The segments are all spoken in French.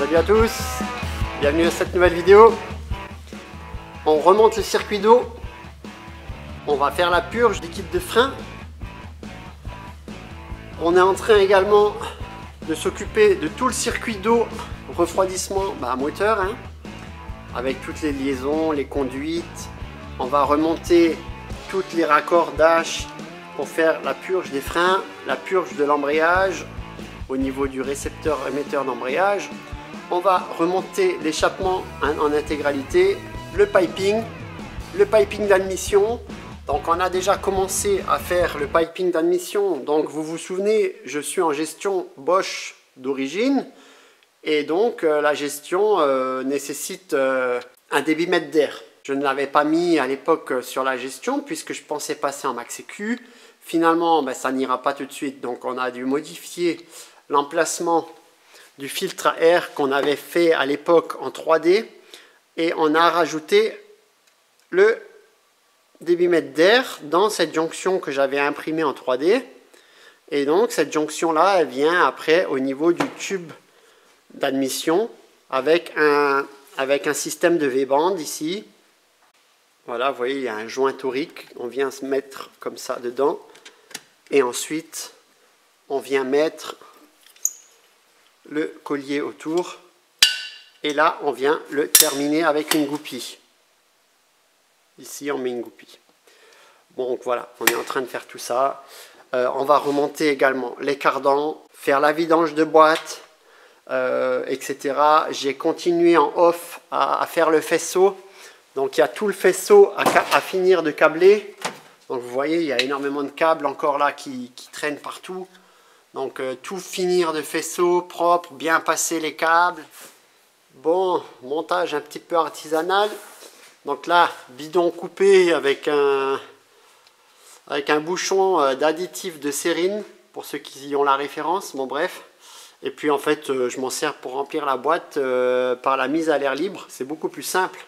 Salut à tous, bienvenue à cette nouvelle vidéo. On remonte le circuit d'eau, on va faire la purge du kit de frein. On est en train également de s'occuper de tout le circuit d'eau, refroidissement moteur, hein, avec toutes les liaisons, les conduites. On va remonter toutes les raccordages pour faire la purge des freins, la purge de l'embrayage au niveau du récepteur émetteur d'embrayage. On va remonter l'échappement en intégralité, le piping d'admission. Donc on a déjà commencé à faire le piping d'admission. Donc vous vous souvenez, je suis en gestion Bosch d'origine. Et donc la gestion nécessite un débitmètre d'air. Je ne l'avais pas mis à l'époque sur la gestion puisque je pensais passer en max EQ. Finalement, ça n'ira pas tout de suite. Donc on a dû modifier l'emplacement du filtre à air qu'on avait fait à l'époque en 3D. Et on a rajouté le débitmètre d'air dans cette jonction que j'avais imprimée en 3D. Et donc cette jonction là, elle vient après au niveau du tube d'admission avec un système de V-band ici. Voilà, vous voyez, il y a un joint torique. On vient se mettre comme ça dedans. Et ensuite, on vient mettre le collier autour. Et là, on vient le terminer avec une goupille. Ici, on met une goupille. Bon, donc voilà, on est en train de faire tout ça. On va remonter également les cardans, faire la vidange de boîte, etc. J'ai continué en off à faire le faisceau. Donc, il y a tout le faisceau à finir de câbler. Donc, vous voyez, il y a énormément de câbles encore là qui traînent partout. Donc, tout finir de faisceau propre, bien passer les câbles. Bon, montage un petit peu artisanal. Donc là, bidon coupé avec un bouchon d'additif de Sérine, pour ceux qui ont la référence, bon bref. Et puis en fait, je m'en sers pour remplir la boîte par la mise à l'air libre, c'est beaucoup plus simple.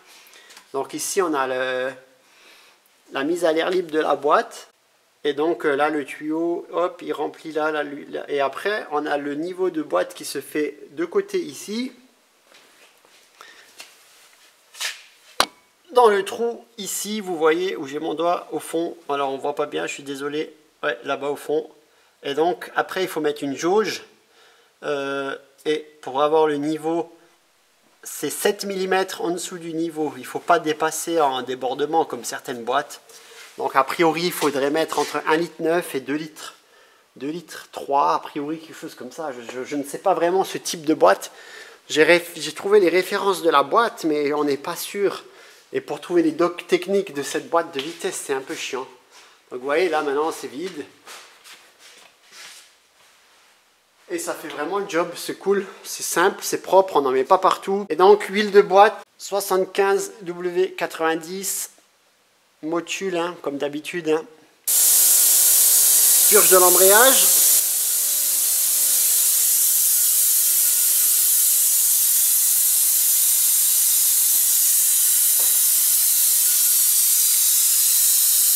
Donc ici, on a la mise à l'air libre de la boîte. Et donc là, le tuyau, hop, il remplit là, et après, on a le niveau de boîte qui se fait de côté ici. Dans le trou ici, vous voyez où j'ai mon doigt au fond. Alors on voit pas bien, je suis désolé. Ouais, là-bas au fond. Et donc après, il faut mettre une jauge. Et pour avoir le niveau, c'est 7 mm en dessous du niveau. Il ne faut pas dépasser en débordement comme certaines boîtes. Donc a priori, il faudrait mettre entre 1,9 litre et 2 litres. 2 litres 3, a priori, quelque chose comme ça. Je ne sais pas vraiment ce type de boîte. J'ai trouvé les références de la boîte, mais on n'est pas sûr. Et pour trouver les docs techniques de cette boîte de vitesse, c'est un peu chiant. Donc vous voyez, là maintenant c'est vide. Et ça fait vraiment le job, c'est cool, c'est simple, c'est propre, on n'en met pas partout. Et donc huile de boîte 75W90, Motul, hein, comme d'habitude. Hein. Purge de l'embrayage.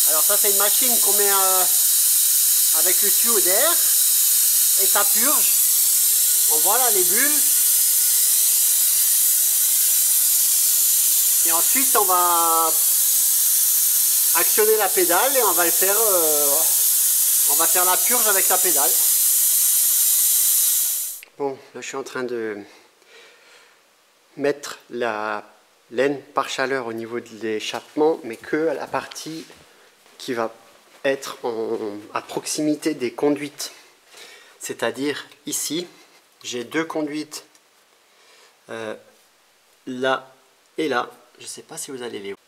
Alors ça c'est une machine qu'on met avec le tuyau d'air et ça purge. On voit là les bulles. Et ensuite on va actionner la pédale et on va faire la purge avec la pédale. Bon, là je suis en train de mettre la laine par chaleur au niveau de l'échappement, mais que à la partie qui va être à proximité des conduites. C'est-à-dire ici, j'ai deux conduites là et là. Je ne sais pas si vous allez les voir.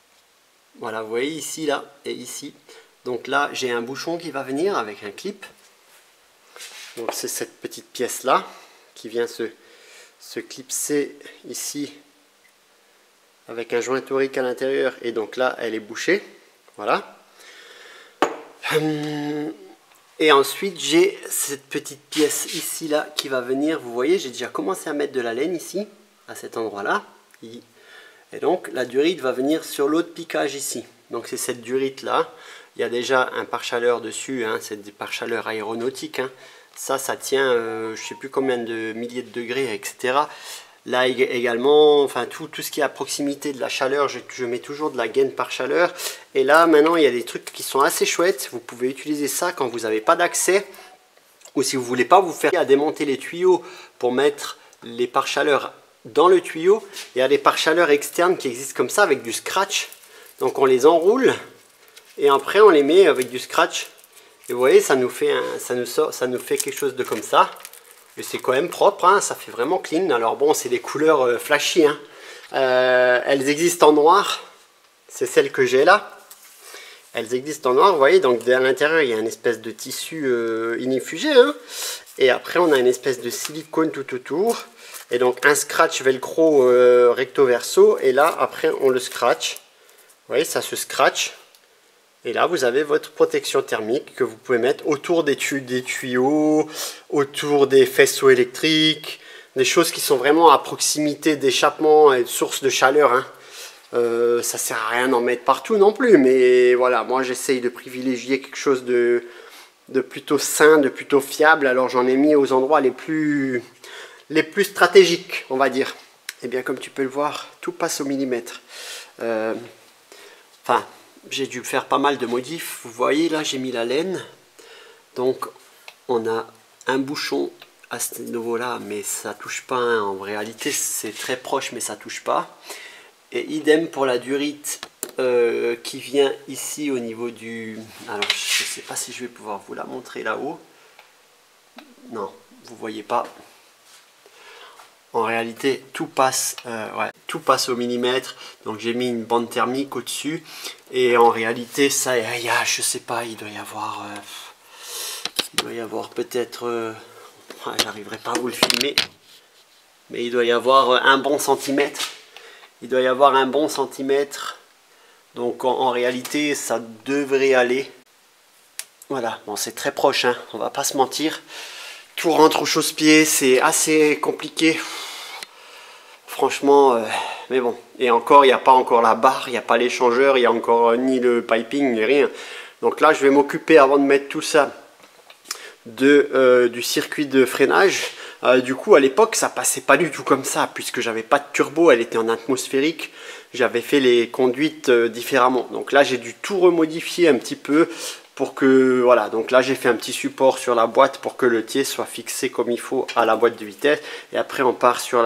Voilà, vous voyez ici, là et ici. Donc là, j'ai un bouchon qui va venir avec un clip. Donc c'est cette petite pièce-là qui vient se clipser ici avec un joint torique à l'intérieur. Et donc là, elle est bouchée. Voilà. Et ensuite j'ai cette petite pièce ici là qui va venir, vous voyez, j'ai déjà commencé à mettre de la laine ici à cet endroit là, et donc la durite va venir sur l'autre piquage ici. Donc c'est cette durite là, il y a déjà un pare-chaleur dessus, hein, c'est des pare-chaleur aéronautiques, hein. Ça tient je sais plus combien de milliers de degrés, etc. Là également, enfin tout ce qui est à proximité de la chaleur, je mets toujours de la gaine par chaleur. Et là maintenant il y a des trucs qui sont assez chouettes. Vous pouvez utiliser ça quand vous n'avez pas d'accès, ou si vous ne voulez pas vous faire à démonter les tuyaux pour mettre les pare-chaleurs dans le tuyau. Il y a des pare-chaleurs externes qui existent comme ça avec du scratch. Donc on les enroule et après on les met avec du scratch. Et vous voyez, ça nous fait quelque chose de comme ça. Et c'est quand même propre, hein, ça fait vraiment clean. Alors bon, c'est des couleurs flashy. Hein. Elles existent en noir. C'est celle que j'ai là. Elles existent en noir, vous voyez. Donc à l'intérieur, il y a une espèce de tissu inifugé. Hein. Et après, on a une espèce de silicone tout autour. Et donc un scratch velcro recto verso. Et là, après, on le scratch. Vous voyez, ça se scratch. Et là, vous avez votre protection thermique que vous pouvez mettre autour des tuyaux, autour des faisceaux électriques, des choses qui sont vraiment à proximité d'échappement et de source de chaleur. Hein. Ça sert à rien d'en mettre partout non plus, mais voilà, moi j'essaye de privilégier quelque chose de plutôt sain, de plutôt fiable. Alors j'en ai mis aux endroits les plus stratégiques, on va dire. Et bien comme tu peux le voir, tout passe au millimètre. Enfin, j'ai dû faire pas mal de modifs. Vous voyez là, j'ai mis la laine. Donc on a un bouchon à ce niveau-là, mais ça touche pas. Hein. En réalité, c'est très proche, mais ça touche pas. Et idem pour la durite qui vient ici au niveau du... Alors, je sais pas si je vais pouvoir vous la montrer là-haut. Non, vous voyez pas. En réalité, tout passe, tout passe au millimètre. Donc j'ai mis une bande thermique au-dessus. Et en réalité, ça, je sais pas, il doit y avoir peut-être... j'arriverai pas à vous le filmer. Mais il doit y avoir un bon centimètre. Il doit y avoir un bon centimètre. Donc en réalité, ça devrait aller. Voilà, bon, c'est très proche, hein, on va pas se mentir. Tout rentre au chausse-pied, c'est assez compliqué. Franchement, mais bon. Et encore, il n'y a pas encore la barre, il n'y a pas l'échangeur, il n'y a encore ni le piping, ni rien. Donc là, je vais m'occuper, avant de mettre tout ça, du circuit de freinage. Du coup, à l'époque, ça passait pas du tout comme ça, puisque j'avais pas de turbo, elle était en atmosphérique. J'avais fait les conduites différemment. Donc là, j'ai dû tout remodifier un petit peu pour que, voilà. Donc là, j'ai fait un petit support sur la boîte pour que le tiers soit fixé comme il faut à la boîte de vitesse. Et après, on part sur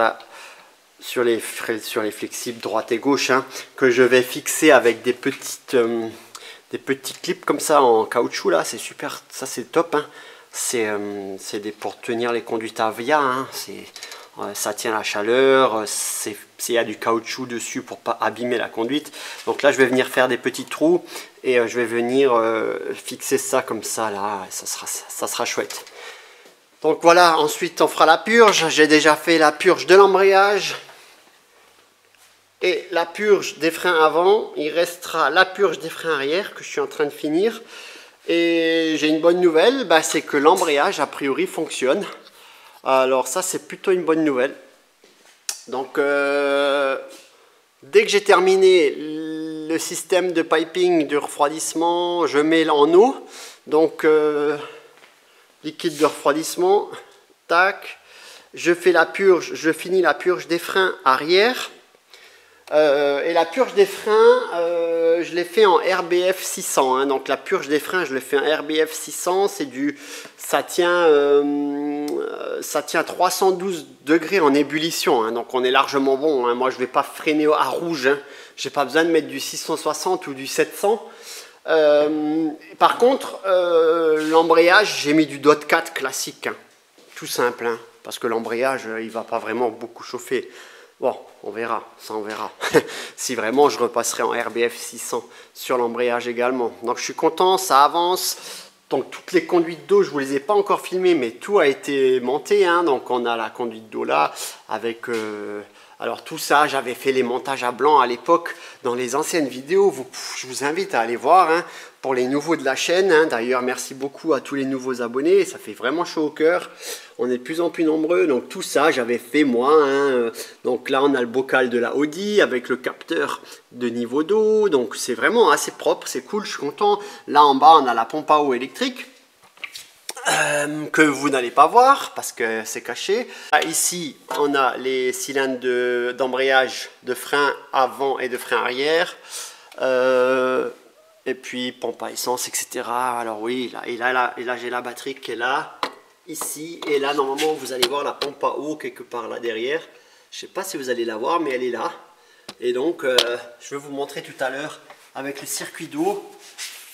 les flexibles droite et gauche, hein, que je vais fixer avec des petits clips comme ça en caoutchouc là. C'est super, ça c'est top. Hein. C'est pour tenir les conduites à via. Hein. Ça tient la chaleur, il y a du caoutchouc dessus pour pas abîmer la conduite. Donc là je vais venir faire des petits trous et je vais venir fixer ça comme ça là, ça sera chouette. Donc voilà, ensuite on fera la purge. J'ai déjà fait la purge de l'embrayage et la purge des freins avant. Il restera la purge des freins arrière que je suis en train de finir. Et j'ai une bonne nouvelle, c'est que l'embrayage a priori fonctionne. Alors ça c'est plutôt une bonne nouvelle. Donc dès que j'ai terminé le système de piping, de refroidissement, je mets en eau. Donc liquide de refroidissement, tac. Je fais la purge, je finis la purge des freins arrière. Et la purge des freins, je l'ai fait en RBF 600. Hein. Donc la purge des freins, je l'ai fait en RBF 600. C'est ça tient 312 degrés en ébullition. Hein. Donc on est largement bon. Hein. Moi je ne vais pas freiner à rouge. Hein. Je n'ai pas besoin de mettre du 660 ou du 700. Par contre, l'embrayage, j'ai mis du DOT 4 classique. Hein. Tout simple. Hein. Parce que l'embrayage, il ne va pas vraiment beaucoup chauffer. Bon, on verra, ça on verra. Si vraiment je repasserai en RBF 600 sur l'embrayage également. Donc je suis content, ça avance. Donc toutes les conduites d'eau, je ne vous les ai pas encore filmées, mais tout a été monté. Hein. Donc on a la conduite d'eau là, avec... alors tout ça, j'avais fait les montages à blanc à l'époque dans les anciennes vidéos. Je vous invite à aller voir hein, pour les nouveaux de la chaîne. Hein. D'ailleurs, merci beaucoup à tous les nouveaux abonnés. Ça fait vraiment chaud au cœur. On est de plus en plus nombreux. Donc tout ça, j'avais fait moi. Hein. Donc là, on a le bocal de la Audi avec le capteur de niveau d'eau. Donc c'est vraiment assez propre, c'est cool, je suis content. Là en bas, on a la pompe à eau électrique. que vous n'allez pas voir parce que c'est caché. Ici, on a les cylindres d'embrayage de frein avant et de frein arrière. Et puis pompe à essence, etc. Alors oui, et là j'ai la batterie qui est là, ici. Et là, normalement, vous allez voir la pompe à eau quelque part là derrière. Je ne sais pas si vous allez la voir, mais elle est là. Et donc, je vais vous montrer tout à l'heure avec le circuit d'eau.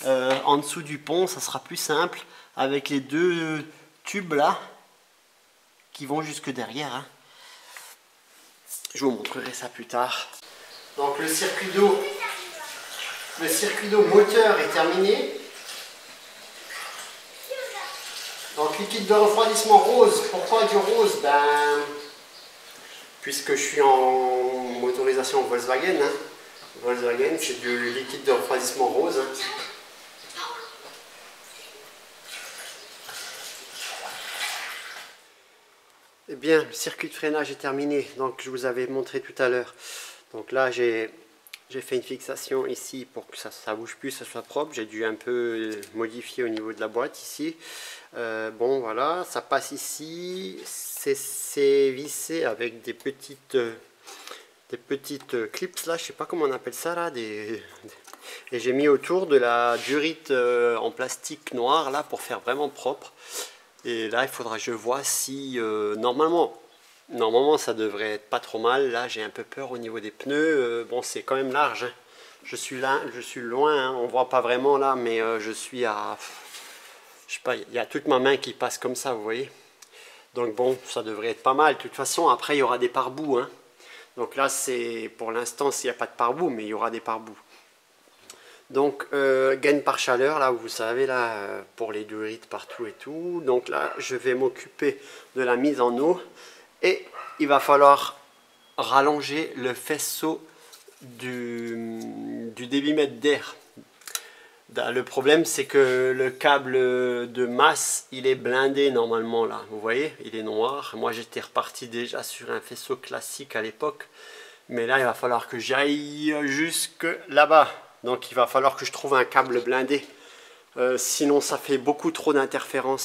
En dessous du pont, ça sera plus simple. Avec les deux tubes là, qui vont jusque derrière. Hein. Je vous montrerai ça plus tard. Donc le circuit d'eau moteur est terminé. Donc liquide de refroidissement rose. Pourquoi du rose? Puisque je suis en motorisation Volkswagen. Hein. Volkswagen, c'est du liquide de refroidissement rose. Hein. Eh bien, le circuit de freinage est terminé. Donc je vous avais montré tout à l'heure. Donc là, j'ai fait une fixation ici pour que ça ne bouge plus, ça soit propre. J'ai dû un peu modifier au niveau de la boîte ici. Bon, voilà, ça passe ici. C'est vissé avec des petites clips là, je sais pas comment on appelle ça là. Et j'ai mis autour de la durite en plastique noir là pour faire vraiment propre. Et là, il faudra que je vois si normalement ça devrait être pas trop mal. Là, j'ai un peu peur au niveau des pneus. Bon, c'est quand même large. Hein. Je suis loin. Hein. On voit pas vraiment là, mais je suis à, je sais pas. Il y a toute ma main qui passe comme ça, vous voyez. Donc bon, ça devrait être pas mal. De toute façon, après, il y aura des pare-boues. Hein. Donc là, c'est pour l'instant, s'il n'y a pas de pare-boues, mais il y aura des pare-boues. Donc gain par chaleur, là vous savez, là pour les durites partout et tout. Donc là je vais m'occuper de la mise en eau. Et il va falloir rallonger le faisceau du débitmètre d'air. Le problème c'est que le câble de masse il est blindé normalement là. Vous voyez, il est noir. Moi j'étais reparti déjà sur un faisceau classique à l'époque. Mais là il va falloir que j'aille jusque là-bas. Donc il va falloir que je trouve un câble blindé, sinon ça fait beaucoup trop d'interférences.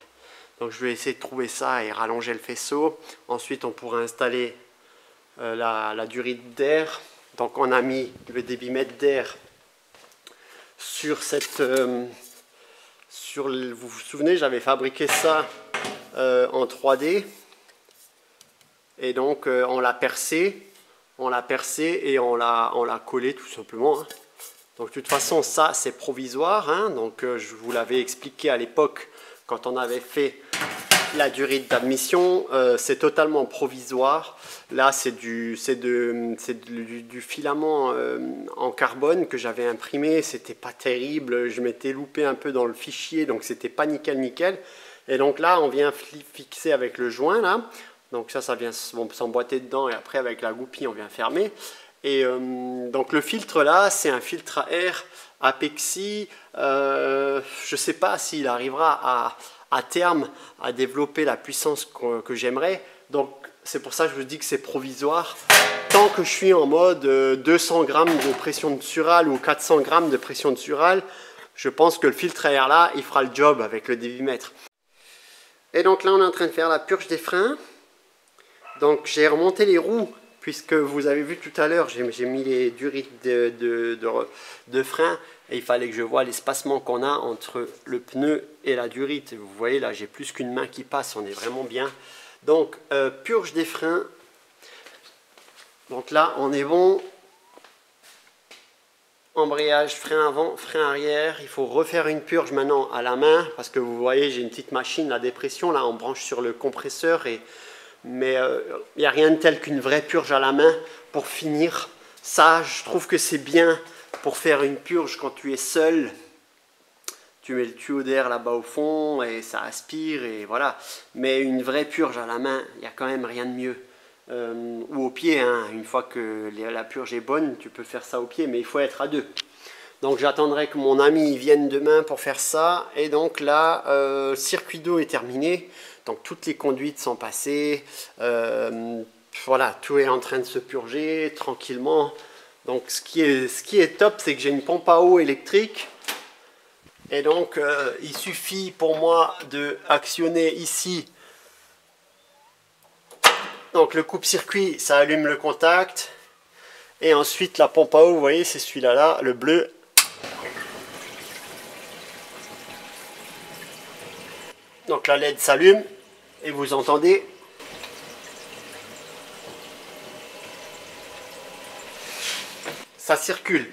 Donc je vais essayer de trouver ça et rallonger le faisceau. Ensuite on pourra installer la durite d'air. Donc on a mis le débitmètre d'air sur cette... vous vous souvenez, j'avais fabriqué ça en 3D. Et donc on l'a percé et on l'a collé tout simplement. Hein. Donc de toute façon ça c'est provisoire, hein. Donc je vous l'avais expliqué à l'époque quand on avait fait la durite d'admission, c'est totalement provisoire. Là c'est du filament en carbone que j'avais imprimé, c'était pas terrible, je m'étais loupé un peu dans le fichier donc c'était pas nickel. Et donc là on vient fixer avec le joint là, donc ça vient s'emboîter dedans et après avec la goupille on vient fermer. Et donc le filtre là, c'est un filtre à air Apexi. Je ne sais pas s'il arrivera à terme à développer la puissance que j'aimerais. Donc c'est pour ça que je vous dis que c'est provisoire. Tant que je suis en mode 200 grammes de pression de surale ou 400 grammes de pression de surale, je pense que le filtre à air là, il fera le job avec le débitmètre. Et donc là, on est en train de faire la purge des freins. Donc j'ai remonté les roues. Puisque vous avez vu tout à l'heure, j'ai mis les durites de frein et il fallait que je voie l'espacement qu'on a entre le pneu et la durite. Vous voyez là, j'ai plus qu'une main qui passe, on est vraiment bien. Donc, purge des freins. Donc là, on est bon. Embrayage, frein avant, frein arrière. Il faut refaire une purge maintenant à la main parce que vous voyez, j'ai une petite machine, la dépression. Là, on branche sur le compresseur mais il n'y a rien de tel qu'une vraie purge à la main pour finir. Ça, je trouve que c'est bien pour faire une purge quand tu es seul. Tu mets le tuyau d'air là-bas au fond et ça aspire et voilà. Mais une vraie purge à la main, il n'y a quand même rien de mieux. Ou au pied, hein. Une fois que la purge est bonne, tu peux faire ça au pied, mais il faut être à deux. Donc j'attendrai que mon ami vienne demain pour faire ça. Et donc là, le circuit d'eau est terminé. Donc toutes les conduites sont passées. Voilà, tout est en train de se purger tranquillement. Donc ce qui est top, c'est que j'ai une pompe à eau électrique. Et donc il suffit pour moi de actionner ici. Donc le coupe-circuit, ça allume le contact. Et ensuite la pompe à eau, vous voyez, c'est celui-là, là, le bleu. Donc la LED s'allume et vous entendez. Ça circule.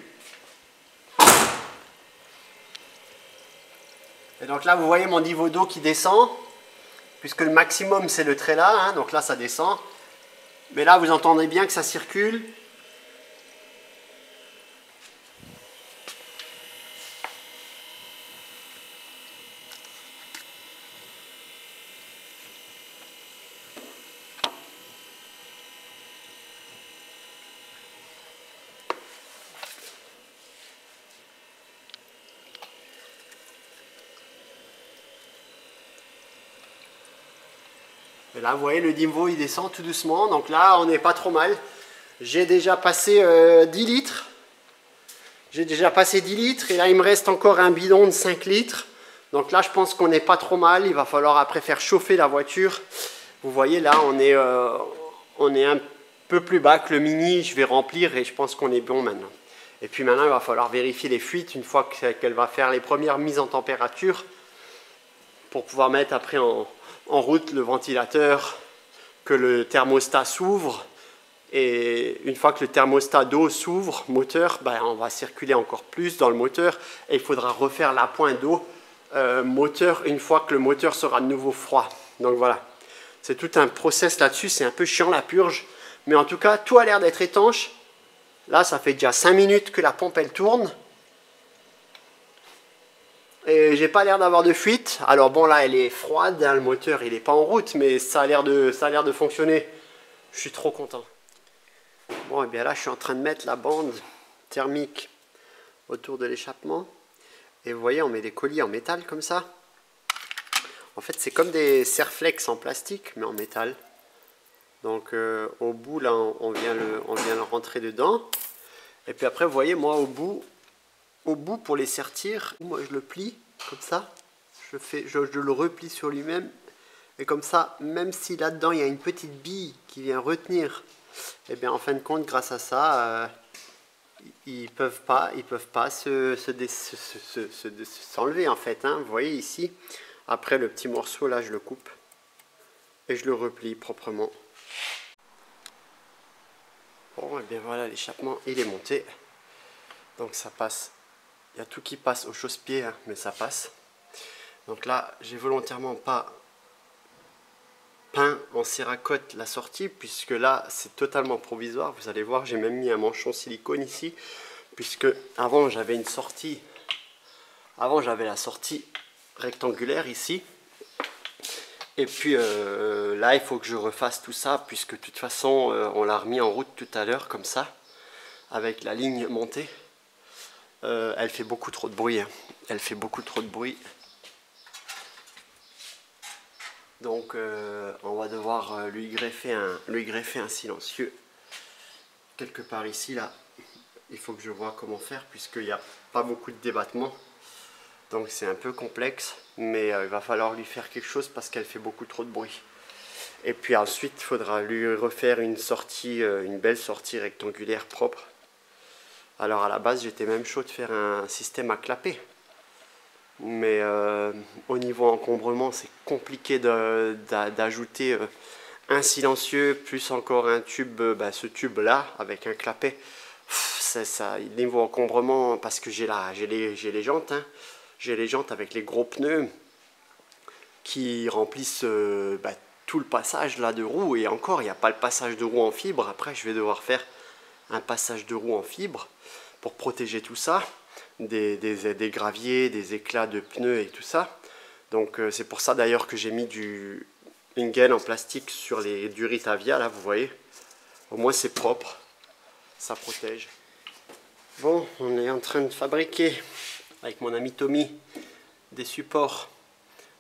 Et donc là, vous voyez mon niveau d'eau qui descend. Puisque le maximum, c'est le trait là. Hein, donc là, ça descend. Mais là, vous entendez bien que ça circule. Et là, vous voyez, le niveau, il descend tout doucement. Donc là, on n'est pas trop mal. J'ai déjà passé 10 litres. J'ai déjà passé 10 litres. Et là, il me reste encore un bidon de 5 litres. Donc là, je pense qu'on n'est pas trop mal. Il va falloir après faire chauffer la voiture. Vous voyez, là, on est un peu plus bas que le Mini. Je vais remplir et je pense qu'on est bon maintenant. Et puis maintenant, il va falloir vérifier les fuites une fois qu'elle va faire les premières mises en température. Pour pouvoir mettre après en route le ventilateur, que le thermostat s'ouvre. Et une fois que le thermostat d'eau s'ouvre, moteur, ben on va circuler encore plus dans le moteur. Et il faudra refaire la pointe d'eau moteur une fois que le moteur sera de nouveau froid. Donc voilà, c'est tout un process là-dessus. C'est un peu chiant la purge. Mais en tout cas, tout a l'air d'être étanche. Là, ça fait déjà 5 minutes que la pompe elle tourne. Et j'ai pas l'air d'avoir de fuite. Alors bon, là elle est froide, hein, le moteur il est pas en route, mais ça a l'air de fonctionner. Je suis trop content. Bon, et bien là je suis en train de mettre la bande thermique autour de l'échappement. Et vous voyez, on met des colliers en métal comme ça. En fait c'est comme des serflex en plastique, mais en métal. Donc au bout là on vient le rentrer dedans. Et puis après vous voyez, moi au bout pour les sertir, moi je le plie comme ça, je le replie sur lui-même, et comme ça, même si là-dedans il y a une petite bille qui vient retenir, et bien en fin de compte, grâce à ça, ils peuvent pas s'enlever en fait. Hein. Vous voyez ici, après le petit morceau là, je le coupe et je le replie proprement. Bon, et bien voilà, l'échappement il est monté, donc ça passe. Il y a tout qui passe au chausse-pied, hein, mais ça passe. Donc là, j'ai volontairement pas peint en céracote la sortie, puisque là, c'est totalement provisoire. Vous allez voir, j'ai même mis un manchon silicone ici, puisque avant, j'avais une sortie. Avant, j'avais la sortie rectangulaire ici. Et puis là, il faut que je refasse tout ça, puisque de toute façon, on l'a remis en route tout à l'heure, comme ça, avec la ligne montée. Elle fait beaucoup trop de bruit, hein. Elle fait beaucoup trop de bruit. Donc on va devoir lui greffer un silencieux quelque part ici là. Il faut que je vois comment faire, puisqu'il n'y a pas beaucoup de débattement. Donc c'est un peu complexe, mais il va falloir lui faire quelque chose parce qu'elle fait beaucoup trop de bruit. Et puis ensuite il faudra lui refaire une sortie, une belle sortie rectangulaire propre. Alors à la base j'étais même chaud de faire un système à clapet, mais au niveau encombrement c'est compliqué d'ajouter un silencieux plus encore un tube, ce tube là avec un clapet. Ça, niveau encombrement, parce que j'ai les jantes, hein. J'ai les jantes avec les gros pneus qui remplissent tout le passage là de roue, et encore il n'y a pas le passage de roue en fibre. Après je vais devoir faire un passage de roue en fibre pour protéger tout ça, des graviers, des éclats de pneus et tout ça. Donc c'est pour ça d'ailleurs que j'ai mis une gaine en plastique sur du Ritavia, là vous voyez. Au moins c'est propre, ça protège. Bon, on est en train de fabriquer avec mon ami Tommy des supports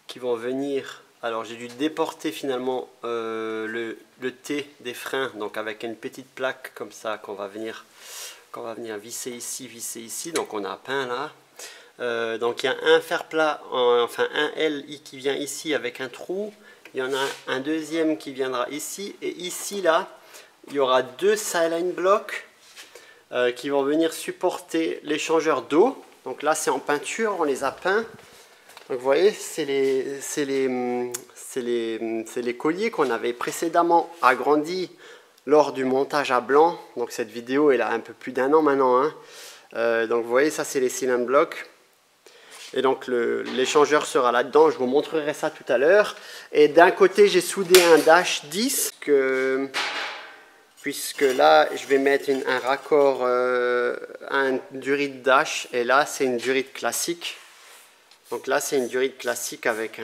qui vont venir. Alors j'ai dû déporter finalement le T des freins, donc avec une petite plaque comme ça qu'on va venir visser ici, donc on a peint là. Donc il y a un fer plat, enfin un L qui vient ici avec un trou. Il y en a un deuxième qui viendra ici. Et ici, là, il y aura deux silane blocks qui vont venir supporter l'échangeur d'eau. Donc là, c'est en peinture, on les a peints. Donc vous voyez, c'est les colliers qu'on avait précédemment agrandis lors du montage à blanc. Donc cette vidéo est là un peu plus d'un an maintenant, hein. Donc vous voyez, ça c'est les silane blocks. Et donc l'échangeur sera là-dedans, je vous montrerai ça tout à l'heure. Et d'un côté, j'ai soudé un dash 10, puisque là, je vais mettre un raccord, un durite dash, et là, c'est une durite classique. Donc là, c'est une durite classique avec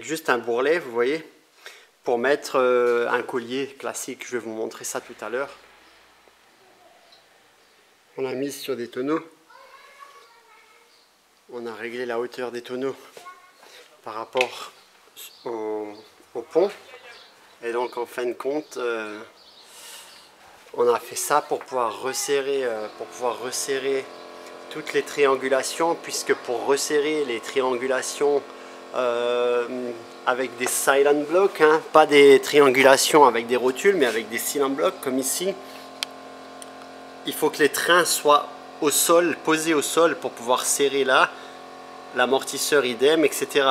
juste un bourrelet, vous voyez, pour mettre un collier classique. Je vais vous montrer ça tout à l'heure. On l'a mis sur des tonneaux. On a réglé la hauteur des tonneaux par rapport au pont. Et donc en fin de compte, on a fait ça pour pouvoir resserrer toutes les triangulations, puisque pour resserrer les triangulations avec des silane blocks, hein, pas des triangulations avec des rotules, mais avec des silane blocks comme ici, il faut que les trains soient au sol, posés au sol pour pouvoir serrer là, l'amortisseur idem, etc.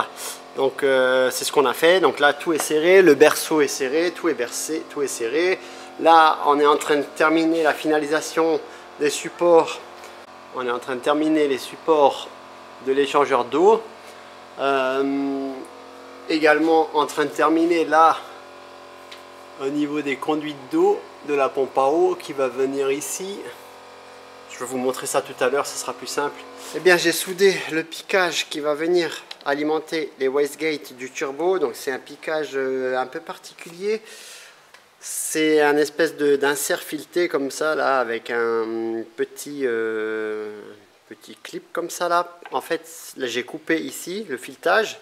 Donc c'est ce qu'on a fait. Donc là tout est serré, le berceau est serré, tout est serré. Là on est en train de terminer la finalisation des supports. On est en train de terminer les supports de l'échangeur d'eau. Également en train de terminer là au niveau des conduites d'eau de la pompe à eau qui va venir ici. Je vais vous montrer ça tout à l'heure, ce sera plus simple. Eh bien, j'ai soudé le piquage qui va venir alimenter les wastegates du turbo. Donc c'est un piquage un peu particulier. C'est un espèce d'insert fileté comme ça là, avec un petit clip comme ça là. En fait, là j'ai coupé ici le filetage.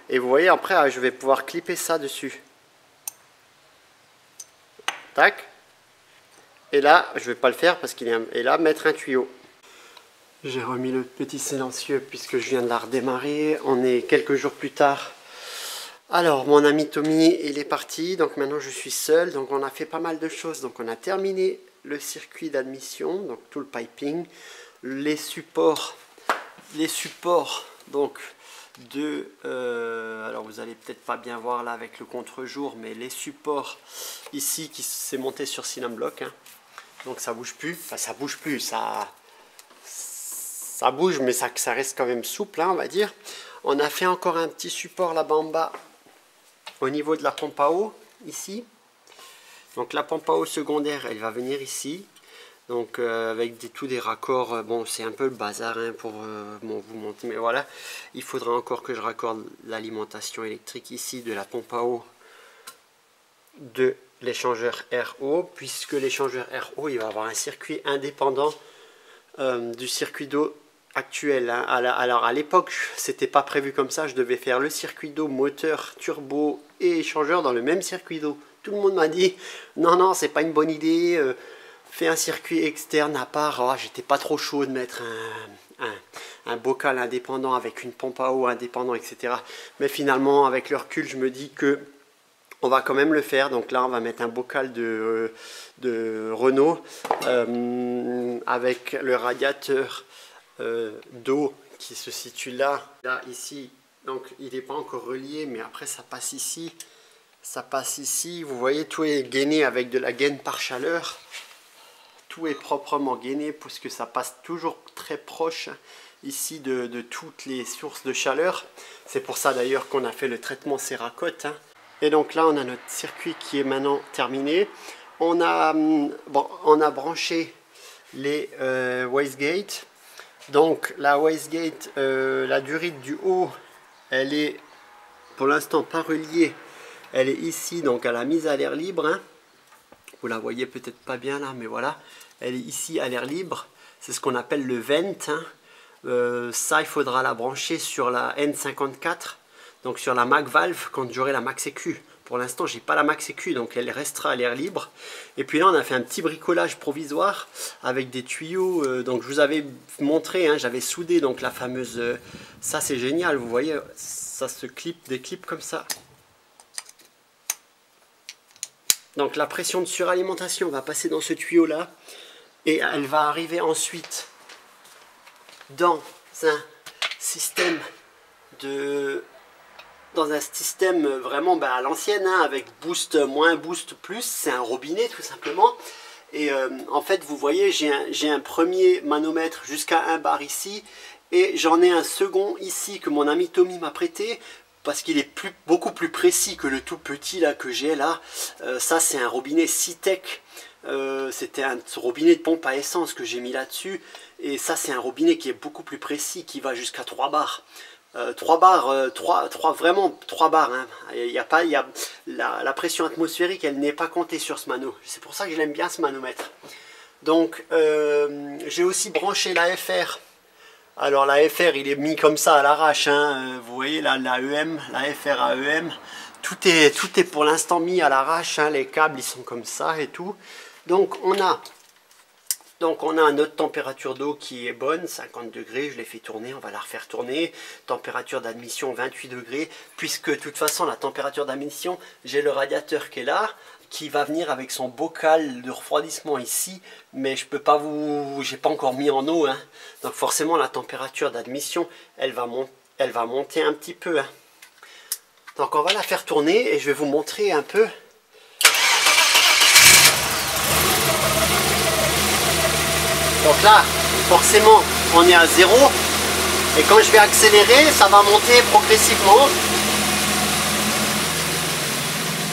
Et vous voyez, après je vais pouvoir clipper ça dessus. Tac. Et là, je vais pas le faire parce qu'il est... Et là, mettre un tuyau. J'ai remis le petit silencieux puisque je viens de la redémarrer. On est quelques jours plus tard. Alors, mon ami Tommy, il est parti. Donc maintenant, je suis seul. Donc on a fait pas mal de choses. Donc on a terminé le circuit d'admission. Donc tout le piping. Les supports. Donc alors vous allez peut-être pas bien voir là avec le contre-jour, mais les supports ici qui s'est monté sur silane block, hein. Donc ça bouge plus, enfin ça bouge plus, ça bouge, mais ça reste quand même souple, hein, on va dire. On a fait encore un petit support là-bas en bas au niveau de la pompe à eau ici. Donc la pompe à eau secondaire, elle va venir ici. Donc avec tous des raccords, bon c'est un peu le bazar, hein, pour vous montrer, mais voilà. Il faudra encore que je raccorde l'alimentation électrique ici de la pompe à eau de l'échangeur RO, puisque l'échangeur RO il va avoir un circuit indépendant du circuit d'eau actuel, hein. Alors à l'époque c'était pas prévu comme ça, je devais faire le circuit d'eau, moteur, turbo et échangeur dans le même circuit d'eau. Tout le monde m'a dit non c'est pas une bonne idée, fais un circuit externe à part. Oh, j'étais pas trop chaud de mettre un bocal indépendant avec une pompe à eau indépendant, etc. Mais finalement avec le recul je me dis que on va quand même le faire. Donc là on va mettre un bocal de Renault avec le radiateur d'eau qui se situe là ici. Donc il n'est pas encore relié, mais après ça passe ici, vous voyez, tout est gainé avec de la gaine par chaleur, tout est proprement gainé puisque ça passe toujours très proche ici de toutes les sources de chaleur. C'est pour ça d'ailleurs qu'on a fait le traitement Cerakote, hein. Et donc là on a notre circuit qui est maintenant terminé. On a branché les wastegates. Donc la wastegate, la durite du haut, elle est pour l'instant pas reliée. Elle est ici, donc à la mise à l'air libre, hein. Vous la voyez peut-être pas bien là, mais voilà. Elle est ici à l'air libre. C'est ce qu'on appelle le vent, hein. Ça, il faudra la brancher sur la N54. Donc sur la Mac valve quand j'aurai la Max EQ Pour l'instant, j'ai pas la Max EQ, donc elle restera à l'air libre. Et puis là, on a fait un petit bricolage provisoire avec des tuyaux. Donc je vous avais montré, hein, j'avais soudé donc la fameuse... ça, c'est génial, vous voyez, ça se déclipe comme ça. Donc la pression de suralimentation va passer dans ce tuyau-là. Et elle va arriver ensuite dans un système vraiment à l'ancienne, hein, avec boost moins, boost plus. C'est un robinet tout simplement. Et en fait, vous voyez, j'ai un premier manomètre jusqu'à 1 bar ici. Et j'en ai un second ici que mon ami Tommy m'a prêté. Parce qu'il est beaucoup plus précis que le tout petit là que j'ai là. Ça, c'est un robinet Citec. C'était un robinet de pompe à essence que j'ai mis là-dessus. Et ça, c'est un robinet qui est beaucoup plus précis, qui va jusqu'à 3 bars. 3 bars, hein. La pression atmosphérique, elle n'est pas comptée sur ce mano. C'est pour ça que j'aime bien ce manomètre. Donc j'ai aussi branché la FR. Alors la FR, il est mis comme ça à l'arrache, hein. Vous voyez là, la FR à EM, tout est pour l'instant mis à l'arrache, hein. Les câbles ils sont comme ça et tout. Donc on a notre température d'eau qui est bonne, 50 degrés, je l'ai fait tourner, on va la refaire tourner. Température d'admission 28 degrés, puisque de toute façon la température d'admission, j'ai le radiateur qui est là, qui va venir avec son bocal de refroidissement ici, mais je peux pas j'ai pas encore mis en eau, hein. Donc forcément la température d'admission, elle va monter un petit peu, hein. Donc on va la faire tourner et je vais vous montrer un peu. Donc là, forcément, on est à 0. Et quand je vais accélérer, ça va monter progressivement.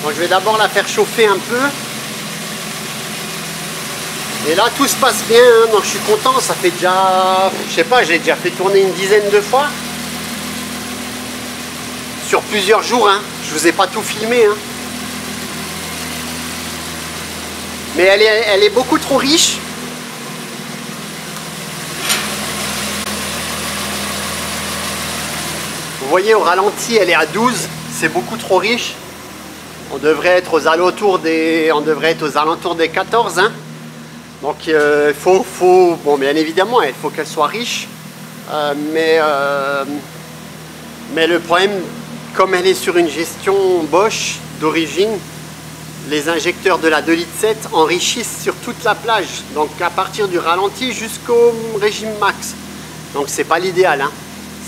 Donc je vais d'abord la faire chauffer un peu. Et là, tout se passe bien, hein, donc je suis content. Ça fait déjà, je sais pas, je l'ai déjà fait tourner une dizaine de fois. Sur plusieurs jours, hein. Je vous ai pas tout filmé, hein. Mais elle est beaucoup trop riche. Vous voyez, au ralenti, elle est à 12. C'est beaucoup trop riche. On devrait être aux alentours des 14, hein. Donc bon, bien évidemment, il faut qu'elle soit riche. Mais le problème, comme elle est sur une gestion Bosch d'origine, les injecteurs de la 2,7 litres enrichissent sur toute la plage. Donc à partir du ralenti jusqu'au régime max. Donc c'est pas l'idéal, hein.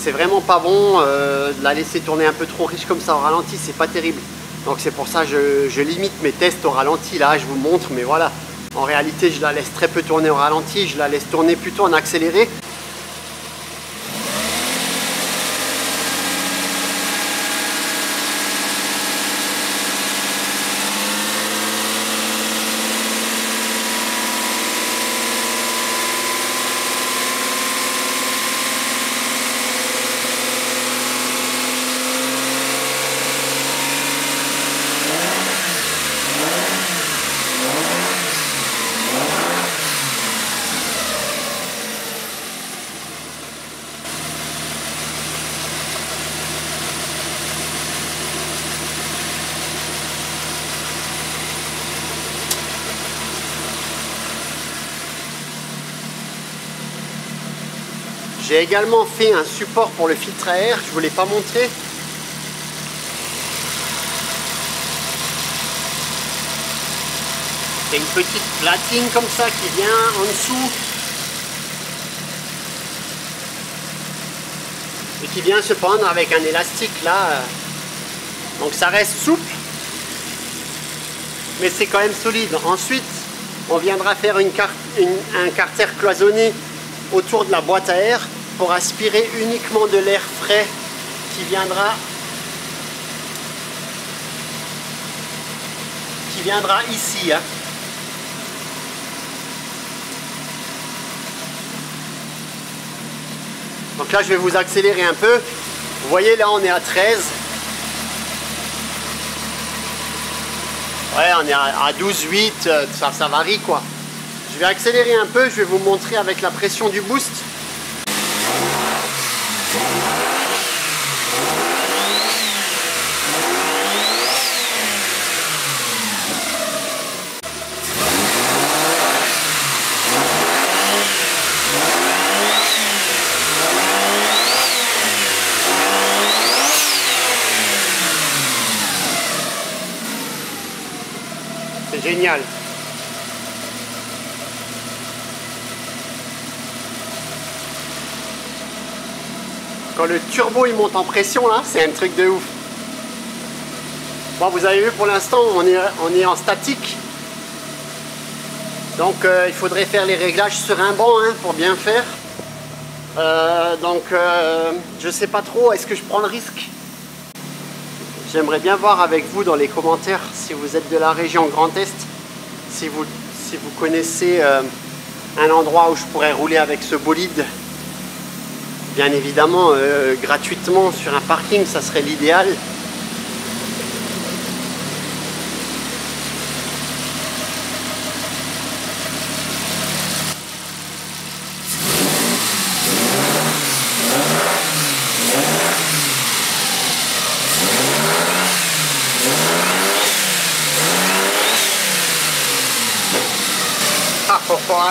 C'est vraiment pas bon de la laisser tourner un peu trop riche comme ça au ralenti, c'est pas terrible. Donc c'est pour ça que je limite mes tests au ralenti. Là je vous montre, mais voilà, en réalité je la laisse très peu tourner au ralenti, je la laisse tourner plutôt en accéléré. J'ai également fait un support pour le filtre à air, je ne vous l'ai pas montré. C'est une petite platine comme ça qui vient en dessous et qui vient se prendre avec un élastique là. Donc ça reste souple, mais c'est quand même solide. Ensuite, on viendra faire un carter cloisonné autour de la boîte à air pour aspirer uniquement de l'air frais qui viendra ici, hein. Donc là je vais vous accélérer un peu. Vous voyez là on est à 13. Ouais, on est à 12,8, ça varie quoi. Je vais accélérer un peu, je vais vous montrer avec la pression du boost. génial. Quand le turbo il monte en pression là, c'est un truc de ouf. Bon, vous avez vu pour l'instant on est en statique. Donc il faudrait faire les réglages sur un banc hein, pour bien faire. Je sais pas trop, est-ce que je prends le risque? J'aimerais bien voir avec vous dans les commentaires si vous êtes de la région Grand Est, si vous connaissez un endroit où je pourrais rouler avec ce bolide. Bien évidemment, gratuitement sur un parking, ça serait l'idéal.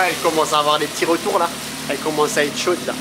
Elle commence à avoir des petits retours là, elle commence à être chaude là.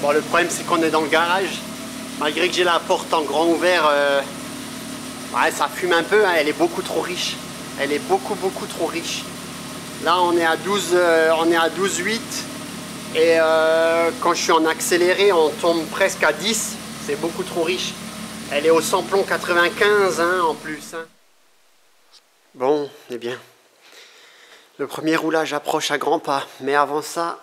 Bon, le problème c'est qu'on est dans le garage, malgré que j'ai la porte en grand ouvert, ouais, ça fume un peu, hein, elle est beaucoup trop riche, elle est beaucoup trop riche. Là on est à 12,8 et quand je suis en accéléré on tombe presque à 10, c'est beaucoup trop riche. Elle est au samplon 95 hein, en plus. Hein. Bon, eh bien. Le premier roulage approche à grands pas, mais avant ça,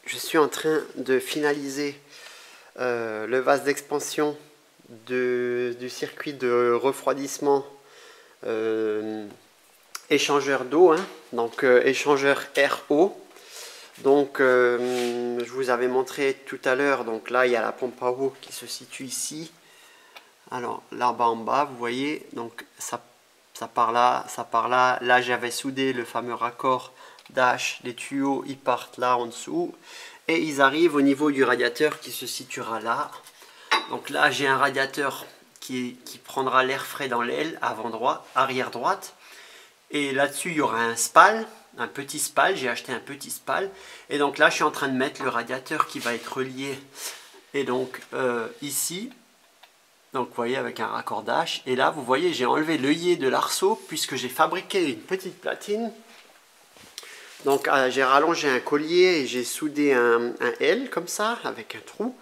je suis en train de finaliser le vase d'expansion du circuit de refroidissement échangeur d'eau, hein, donc échangeur air-eau. Donc je vous avais montré tout à l'heure, donc là il y a la pompe à eau qui se situe ici. Alors là-bas en bas, vous voyez, donc ça part là, ça part là. Là, j'avais soudé le fameux raccord dash. Les tuyaux, ils partent là en dessous. Et ils arrivent au niveau du radiateur qui se situera là. Donc là, j'ai un radiateur qui prendra l'air frais dans l'aile, avant droite, arrière droite. Et là-dessus, il y aura un spal, un petit spal. J'ai acheté un petit spal. Et donc là, je suis en train de mettre le radiateur qui va être relié. Et donc, ici... Donc vous voyez avec un raccordage, et là vous voyez j'ai enlevé l'œillet de l'arceau puisque j'ai fabriqué une petite platine. Donc j'ai rallongé un collier et j'ai soudé un L comme ça avec un trou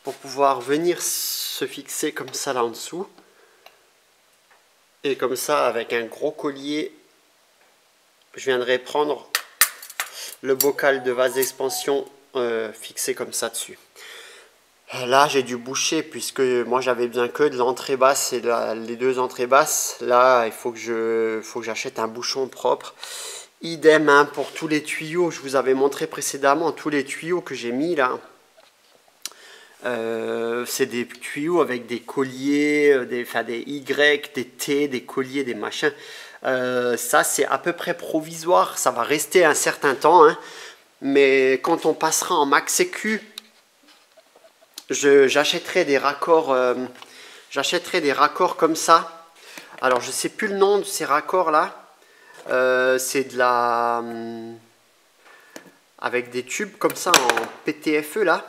pour pouvoir venir se fixer comme ça là en dessous. Et comme ça avec un gros collier je viendrai prendre le bocal de vase d'expansion fixé comme ça dessus. Là j'ai dû boucher puisque moi j'avais besoin que de l'entrée basse et les deux entrées basses. Là il faut que j'achète un bouchon propre. Idem hein, pour tous les tuyaux, je vous avais montré précédemment tous les tuyaux que j'ai mis là. C'est des tuyaux avec des colliers, des Y, des T, des colliers, des machins. Ça c'est à peu près provisoire, ça va rester un certain temps. Hein. Mais quand on passera en max sécu, j'achèterai des raccords comme ça. Alors je sais plus le nom de ces raccords là. C'est de la avec des tubes comme ça en PTFE là.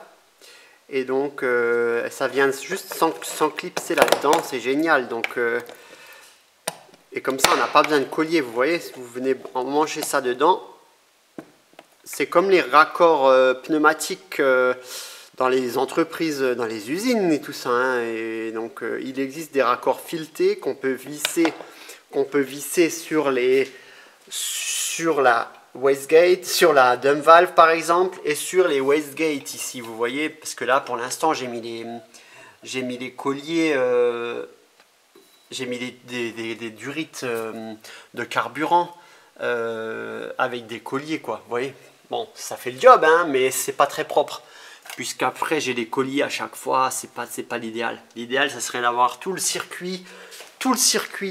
Et donc ça vient juste sans clipser là-dedans, c'est génial. Donc et comme ça on n'a pas besoin de collier, vous voyez, si vous venez en manger ça dedans. C'est comme les raccords pneumatiques dans les entreprises, dans les usines et tout ça. Hein. Et donc il existe des raccords filetés qu'on peut visser sur la wastegate, sur la dump valve par exemple, et sur les wastegates ici, vous voyez, parce que là pour l'instant j'ai mis les colliers, j'ai mis des durites de carburant avec des colliers quoi, vous voyez. Bon, ça fait le job, hein, mais c'est pas très propre. puisqu'après j'ai les colliers à chaque fois, c'est pas l'idéal. L'idéal, ça serait d'avoir tout le circuit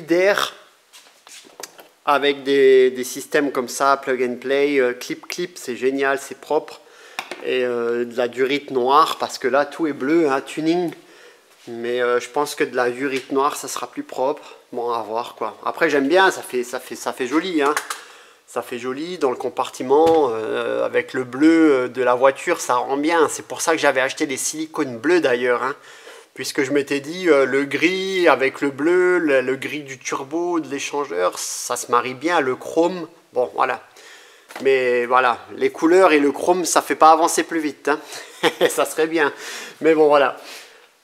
d'air avec des systèmes comme ça, plug and play, clip, c'est génial, c'est propre. Et de la durite noire, parce que là tout est bleu, hein, tuning. Mais je pense que de la durite noire, ça sera plus propre. Bon, à voir quoi. Après, j'aime bien, ça fait joli, hein. Ça fait joli dans le compartiment, avec le bleu de la voiture, ça rend bien. C'est pour ça que j'avais acheté des silicones bleus d'ailleurs, hein, puisque je m'étais dit, le gris avec le bleu, le gris du turbo, de l'échangeur, ça se marie bien, le chrome, bon voilà. Mais voilà, les couleurs et le chrome, ça fait pas avancer plus vite, hein. Ça serait bien. Mais bon, voilà.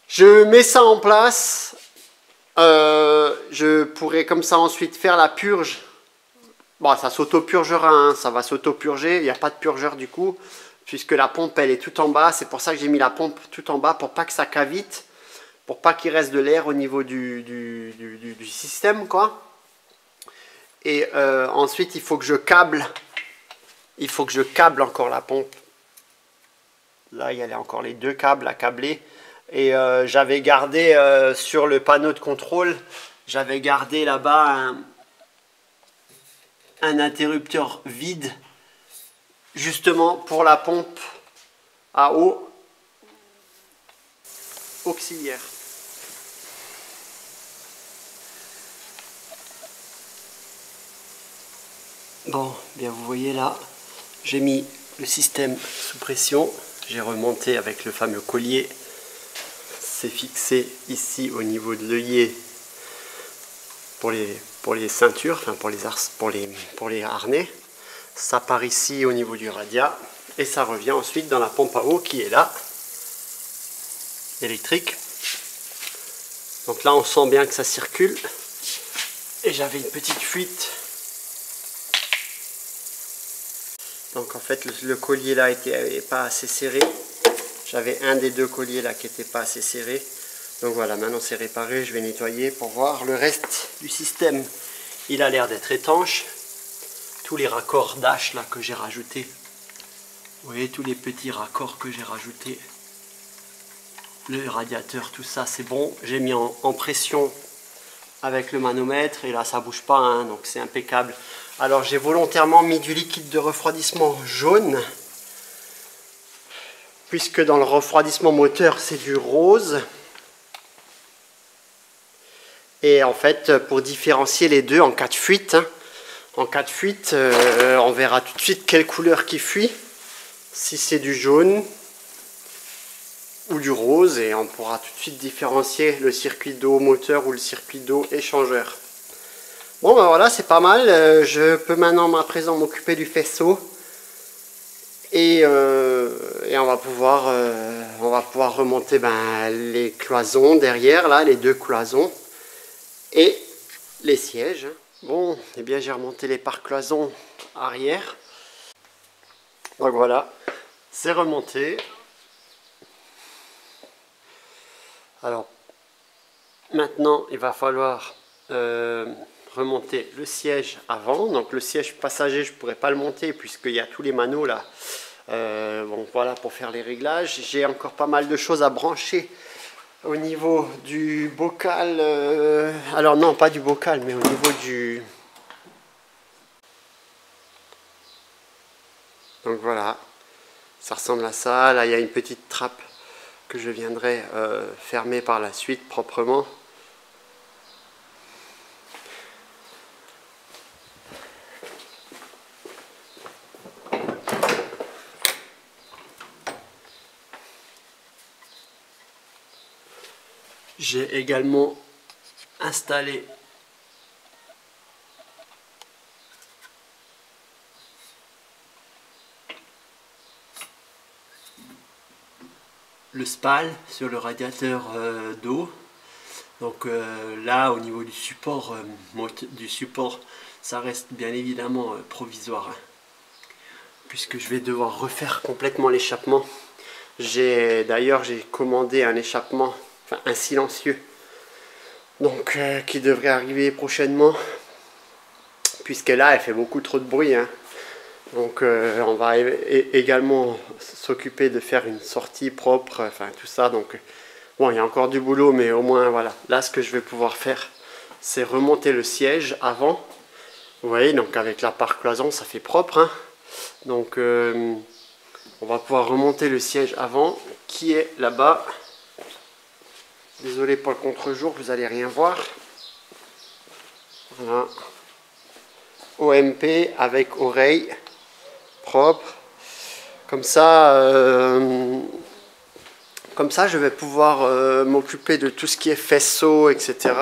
Je mets ça en place. Je pourrais comme ça ensuite faire la purge. Bon, ça s'auto-purgera, hein, ça va s'auto-purger, il n'y a pas de purgeur du coup, puisque la pompe elle est tout en bas, c'est pour ça que j'ai mis la pompe tout en bas, pour pas que ça cavite, pour pas qu'il reste de l'air au niveau du système, quoi. Et ensuite il faut que je câble encore la pompe. Là il y a encore les deux câbles à câbler, et j'avais gardé sur le panneau de contrôle, j'avais gardé là-bas un interrupteur vide justement pour la pompe à eau auxiliaire. Bon, bien vous voyez là, j'ai mis le système sous pression, j'ai remonté avec le fameux collier, c'est fixé ici au niveau de l'œillet pour les ceintures, enfin pour les harnais. Ça part ici au niveau du radiat et ça revient ensuite dans la pompe à eau qui est là, électrique. Donc là on sent bien que ça circule, et j'avais une petite fuite. Donc en fait le collier là était pas assez serré, j'avais un des deux colliers là qui n'était pas assez serré. Donc voilà, maintenant c'est réparé, je vais nettoyer pour voir le reste du système. Il a l'air d'être étanche. Tous les raccords dash là que j'ai rajoutés, vous voyez tous les petits raccords que j'ai rajoutés, le radiateur, tout ça c'est bon. J'ai mis en pression avec le manomètre et là ça bouge pas, hein, donc c'est impeccable. Alors j'ai volontairement mis du liquide de refroidissement jaune, puisque dans le refroidissement moteur c'est du rose. Et en fait, pour différencier les deux en cas de fuite, hein, en cas de fuite, on verra tout de suite quelle couleur qui fuit, si c'est du jaune ou du rose, et on pourra tout de suite différencier le circuit d'eau moteur ou le circuit d'eau échangeur. Bon ben voilà, c'est pas mal. Je peux maintenant à présent m'occuper du faisceau, et on va pouvoir remonter les cloisons derrière, là, les deux cloisons. Et les sièges. Bon, eh bien j'ai remonté les pare-cloisons arrière. Donc voilà, c'est remonté. Alors, maintenant il va falloir remonter le siège avant. Donc le siège passager, je ne pourrais pas le monter puisqu'il y a tous les manos là. Bon voilà, pour faire les réglages. J'ai encore pas mal de choses à brancher. Au niveau du bocal, alors non pas du bocal, mais au niveau du... Donc voilà, ça ressemble à ça. Là il y a une petite trappe que je viendrai fermer par la suite proprement. J'ai également installé le spal sur le radiateur d'eau. Donc là au niveau du support, ça reste bien évidemment provisoire, hein, puisque je vais devoir refaire complètement l'échappement. D'ailleurs j'ai commandé un échappement, enfin un silencieux, donc qui devrait arriver prochainement, puisque là elle fait beaucoup trop de bruit, hein. Donc on va également s'occuper de faire une sortie propre, enfin tout ça. Donc bon, il y a encore du boulot, mais au moins voilà. Là, ce que je vais pouvoir faire, c'est remonter le siège avant. Vous voyez, donc avec la pare-cloison, ça fait propre, hein. Donc on va pouvoir remonter le siège avant, qui est là-bas. Désolé pour le contre-jour, vous allez rien voir. Voilà. OMP avec oreille propre. Comme ça, je vais pouvoir m'occuper de tout ce qui est faisceau, etc.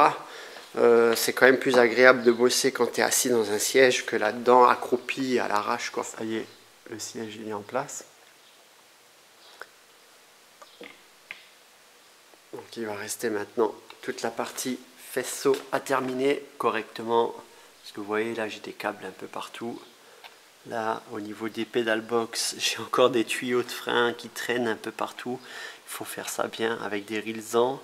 C'est quand même plus agréable de bosser quand tu es assis dans un siège que là-dedans, accroupi à l'arrache, quoi. Ça y est, le siège il est en place. Donc il va rester maintenant toute la partie faisceau à terminer correctement. Parce que vous voyez, là j'ai des câbles un peu partout. Là, au niveau des pédales box, j'ai encore des tuyaux de frein qui traînent un peu partout. Il faut faire ça bien avec des rilsans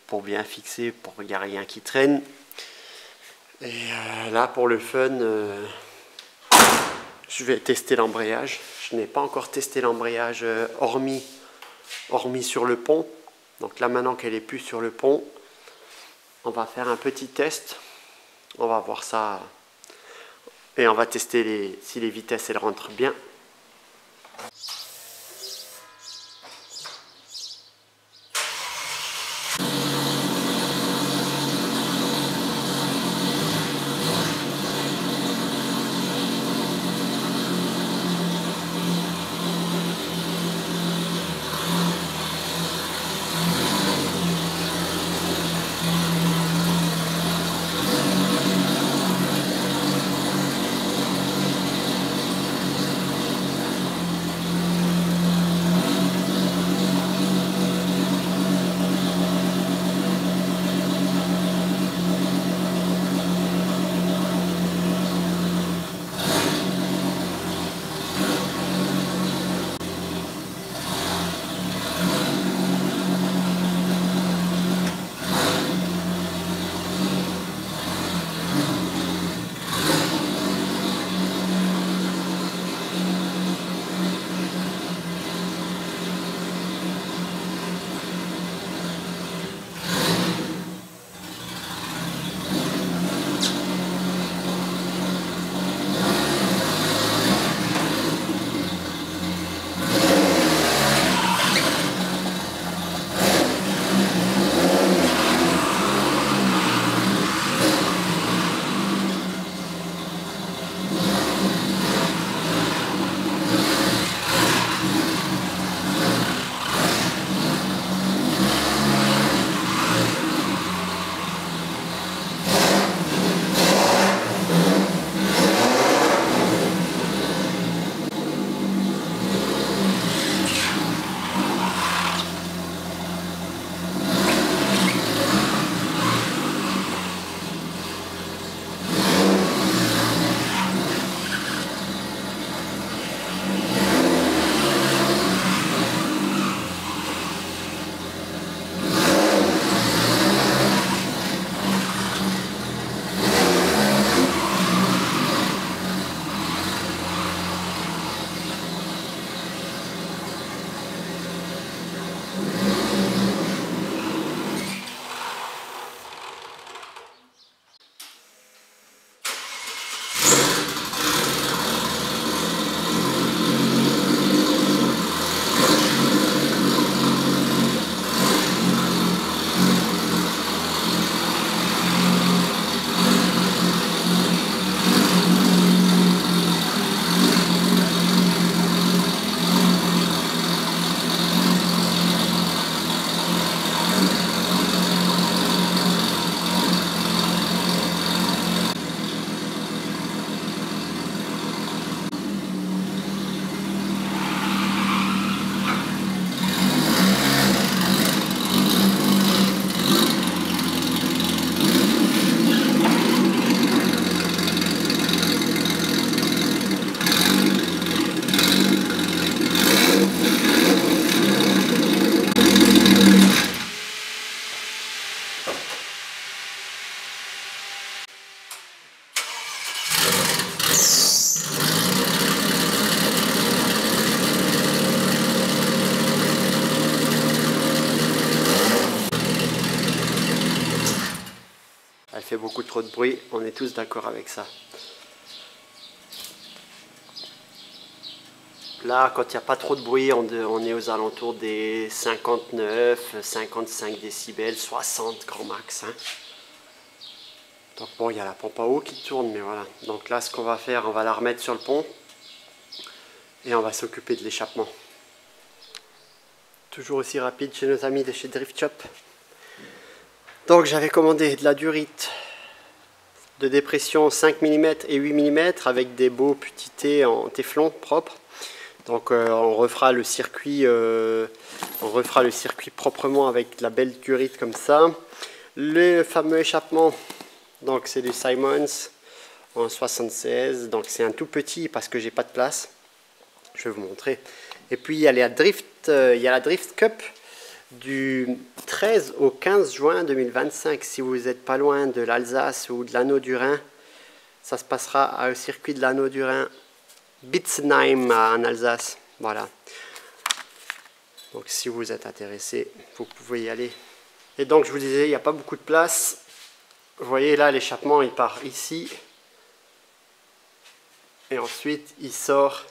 pour bien fixer, pour qu'il n'y ait rien qui traîne. Et là, pour le fun, je vais tester l'embrayage. Je n'ai pas encore testé l'embrayage hormis sur le pont. Donc là, maintenant qu'elle est plus sur le pont, on va faire un petit test. On va voir ça. Et on va tester si les vitesses elles rentrent bien. fait beaucoup trop de bruit, on est tous d'accord avec ça. Là, quand il n'y a pas trop de bruit, on est aux alentours des 59, 55 décibels, 60 grand max. Hein. Donc bon, il y a la pompe à eau qui tourne, mais voilà. Donc là, ce qu'on va faire, on va la remettre sur le pont et on va s'occuper de l'échappement. Toujours aussi rapide chez nos amis de chez Drift Shop. Donc j'avais commandé de la durite de dépression 5 mm et 8 mm avec des beaux petits T en téflon propre. Donc on refera le circuit proprement avec de la belle durite comme ça. Le fameux échappement, donc c'est du Simons en 76, donc c'est un tout petit parce que j'ai pas de place. Je vais vous montrer. Et puis il y a la Drift Cup du 13 au 15 juin 2025. Si vous n'êtes pas loin de l'Alsace ou de l'Anneau du Rhin, ça se passera au circuit de l'Anneau du Rhin. Bitzenheim en Alsace, voilà. Donc si vous êtes intéressé, vous pouvez y aller. Et donc je vous disais, il n'y a pas beaucoup de place. Vous voyez là, l'échappement il part ici. Et ensuite il sort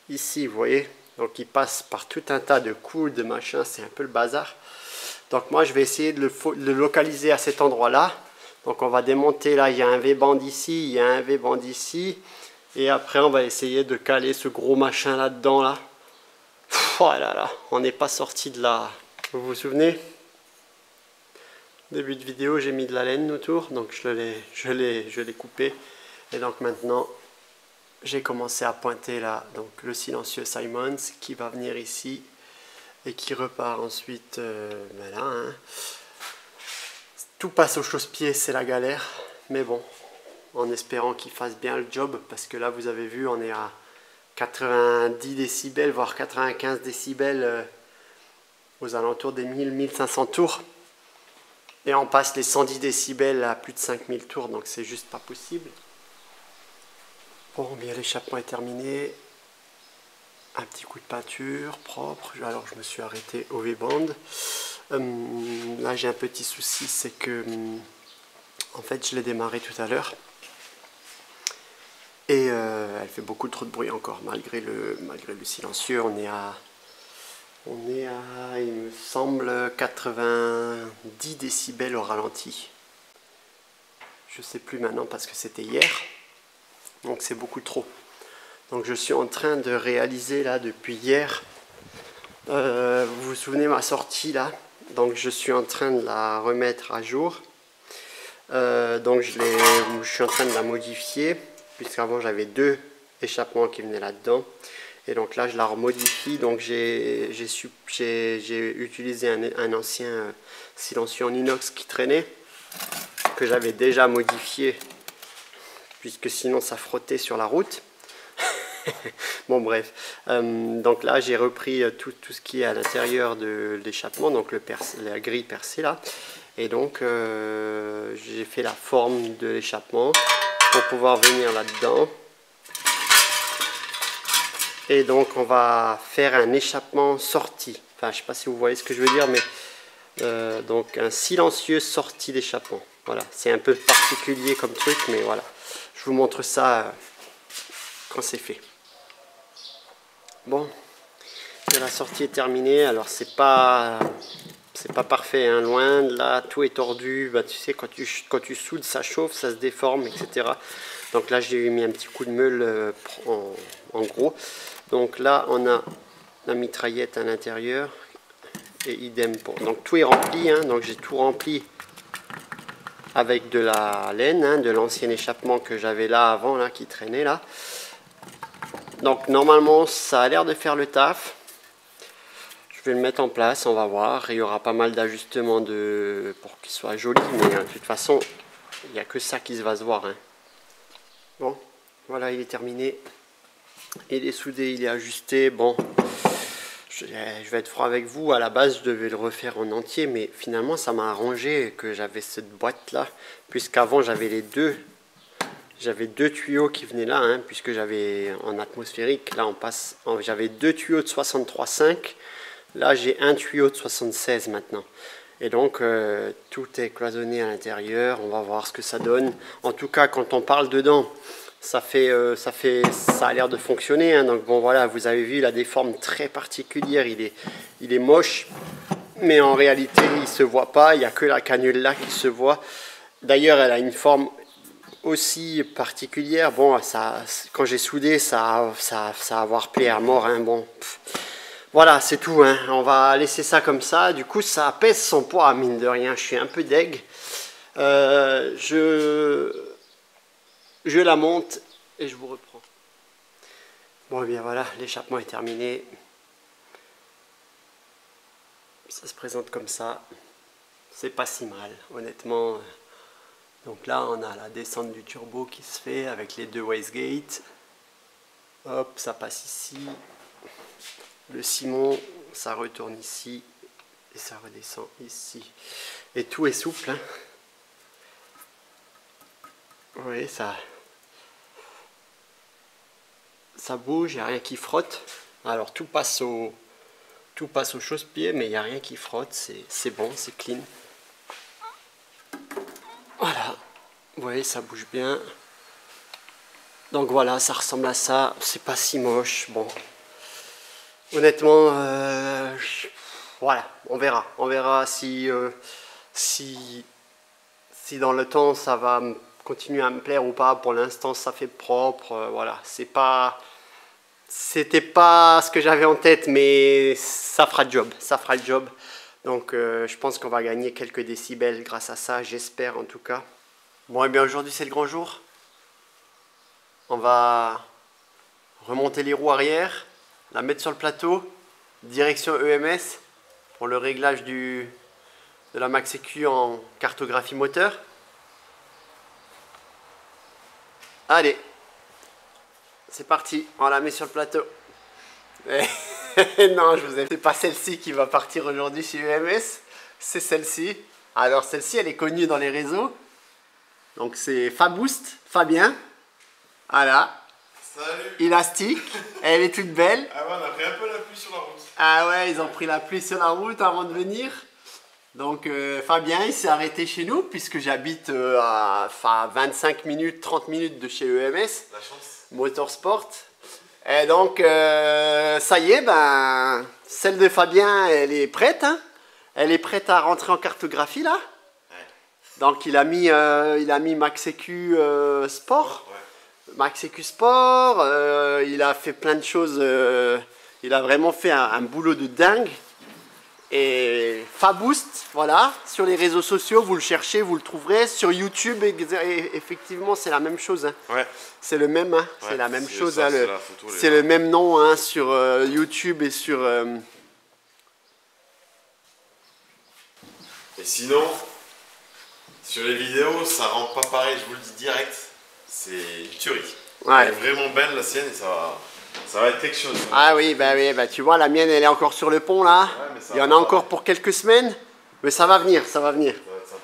ici, vous voyez. Donc il passe par tout un tas de coudes, de machins, c'est un peu le bazar. Donc moi je vais essayer de le localiser à cet endroit-là. Donc on va démonter, là il y a un V-band ici, il y a un V-band ici. Et après, on va essayer de caler ce gros machin là-dedans, là. Oh là là, on n'est pas sorti de là. Vous vous souvenez? Début de vidéo, j'ai mis de la laine autour, donc je l'ai coupé. Et donc maintenant, j'ai commencé à pointer là, donc le silencieux Simons qui va venir ici et qui repart ensuite là. Hein. Tout passe au chausse-pied, c'est la galère, mais bon. En espérant qu'il fasse bien le job, parce que là vous avez vu on est à 90 décibels voire 95 décibels aux alentours des 1000-1500 tours, et on passe les 110 décibels à plus de 5000 tours, donc c'est juste pas possible. Bon, bien l'échappement est terminé, un petit coup de peinture propre. Alors je me suis arrêté au V-band. Là j'ai un petit souci, c'est que en fait je l'ai démarré tout à l'heure. Et elle fait beaucoup trop de bruit encore, malgré le silencieux. On est à, il me semble, 90 décibels au ralenti. Je sais plus maintenant parce que c'était hier. Donc c'est beaucoup trop. Donc je suis en train de réaliser là depuis hier. Vous vous souvenez ma sortie là? Donc je suis en train de la remettre à jour. Donc je suis en train de la modifier. Puisqu'avant j'avais deux échappements qui venaient là-dedans. Et donc là je la remodifie. Donc j'ai utilisé un ancien silencieux en inox qui traînait, que j'avais déjà modifié, puisque sinon ça frottait sur la route. Bon bref, donc là j'ai repris tout ce qui est à l'intérieur de l'échappement, donc la grille percée là. Et donc j'ai fait la forme de l'échappement pour pouvoir venir là-dedans. Et donc on va faire un échappement sorti. Enfin je sais pas si vous voyez ce que je veux dire, mais donc un silencieux sorti d'échappement. Voilà, c'est un peu particulier comme truc, mais voilà. Je vous montre ça quand c'est fait. Bon, la sortie est terminée. Alors c'est pas parfait, hein, loin de là, tout est tordu. Bah, tu sais, quand tu soudes, ça chauffe, ça se déforme, etc. Donc là, j'ai mis un petit coup de meule en gros. Donc là, on a la mitraillette à l'intérieur. Et idem pour. Donc tout est rempli, hein, donc j'ai tout rempli avec de la laine, hein, de l'ancien échappement que j'avais là avant, là, qui traînait là. Donc normalement, ça a l'air de faire le taf. Je vais le mettre en place, on va voir. Il y aura pas mal d'ajustements pour qu'il soit joli, mais de toute façon, il n'y a que ça qui va se voir. Hein. Bon, voilà, il est terminé. Il est soudé, il est ajusté. Bon, je vais être franc avec vous. À la base, je devais le refaire en entier, mais finalement, ça m'a arrangé que j'avais cette boîte-là, puisqu'avant, j'avais les deux. J'avais deux tuyaux qui venaient là, hein, puisque j'avais en atmosphérique. Là, j'avais deux tuyaux de 63,5. Là, j'ai un tuyau de 76 maintenant. Et donc tout est cloisonné à l'intérieur, on va voir ce que ça donne. En tout cas, quand on parle dedans, ça a l'air de fonctionner, hein. Donc bon voilà, vous avez vu, il a des formes très particulières, il est moche, mais en réalité il se voit pas, il n'y a que la canule là qui se voit. D'ailleurs elle a une forme aussi particulière. Bon, ça, quand j'ai soudé, ça va avoir plaie à mort, hein. Bon, voilà, c'est tout, hein. On va laisser ça comme ça. Du coup, ça pèse son poids, mine de rien. Je suis un peu deg. Je la monte et je vous reprends. Bon, et bien voilà, l'échappement est terminé. Ça se présente comme ça. C'est pas si mal, honnêtement. Donc là, on a la descente du turbo qui se fait avec les deux wastegates. Hop, ça passe ici. Le ciment, ça retourne ici. Et ça redescend ici. Et tout est souple, hein. Vous voyez, ça bouge, il n'y a rien qui frotte. Alors tout passe au chausse-pied, mais il n'y a rien qui frotte. C'est bon, c'est clean. Voilà, vous voyez, ça bouge bien. Donc voilà, ça ressemble à ça. C'est pas si moche. Bon, honnêtement, voilà, on verra. On verra si dans le temps ça va continuer à me plaire ou pas. Pour l'instant, ça fait propre. Voilà, c'était pas ce que j'avais en tête, mais ça fera le job. Ça fera le job. Donc je pense qu'on va gagner quelques décibels grâce à ça, j'espère en tout cas. Bon, et bien aujourd'hui c'est le grand jour. On va remonter les roues arrière, la mettre sur le plateau, direction EMS pour le réglage de la Max EQ en cartographie moteur. Allez, c'est parti, on la met sur le plateau. Non, c'est pas celle-ci qui va partir aujourd'hui chez EMS, c'est celle-ci. Alors celle-ci, elle est connue dans les réseaux. Donc c'est Faboost, Fabien. Voilà. Salut. Élastique, elle est toute belle. Ah ouais, on a pris un peu la pluie sur la route. Ah ouais, ils ont pris la pluie sur la route avant de venir. Donc Fabien, il s'est arrêté chez nous puisque j'habite à 25 minutes, 30 minutes de chez EMS. La chance. Motorsport. Et donc, ça y est, ben, celle de Fabien, elle est prête, hein. Elle est prête à rentrer en cartographie, là. Ouais. Donc, il a mis Max EQ Sport. Ouais. Max EQ Sport, il a fait plein de choses. Il a vraiment fait un boulot de dingue. Et Faboost, voilà, sur les réseaux sociaux, vous le cherchez, vous le trouverez. Sur YouTube, effectivement, c'est la même chose, hein. Ouais. C'est le même, hein. Ouais, c'est la même chose. Hein, c'est le même nom, hein, sur YouTube et sur... Et sinon, sur les vidéos, ça rend pas pareil, je vous le dis direct. C'est une tuerie. Ouais. Elle est vraiment belle la sienne et ça va être quelque chose. Hein. Ah oui, bah tu vois, la mienne, elle est encore sur le pont là. Ouais, il y en a encore pour quelques semaines, mais ça va venir, ça va venir. Ça va être sympa.